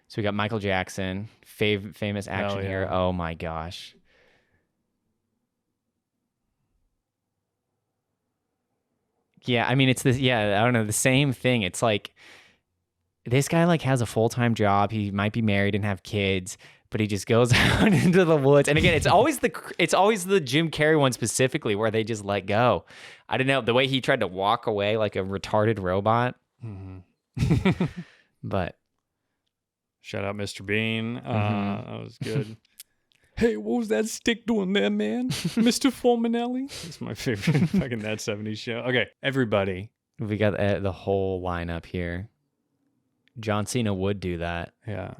So we got Michael Jackson, famous action hero. Oh my gosh. Yeah, I mean it's this. Yeah, I don't know, the same thing. It's like this guy like has a full-time job. He might be married and have kids, but he just goes out into the woods. And again, it's always the Jim Carrey one specifically where they just let go. I don't know, the way he tried to walk away like a retarded robot. But shout out Mr. Bean. That was good. Hey, what was that stick doing there, man? Mr. Formanelli? That's my favorite fucking That 70s Show. Okay, everybody. We got the whole lineup here. John Cena would do that. Yeah.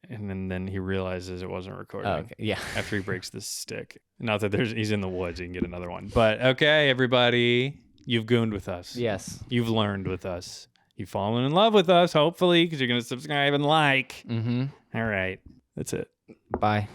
And then he realizes it wasn't recording. Oh, okay. Yeah. After he breaks the stick. Not that he's in the woods, he can get another one. But okay, everybody, you've gooned with us. Yes. You've learned with us. You've fallen in love with us, hopefully, because you're going to subscribe and like. Mm-hmm. All right. That's it. Bye.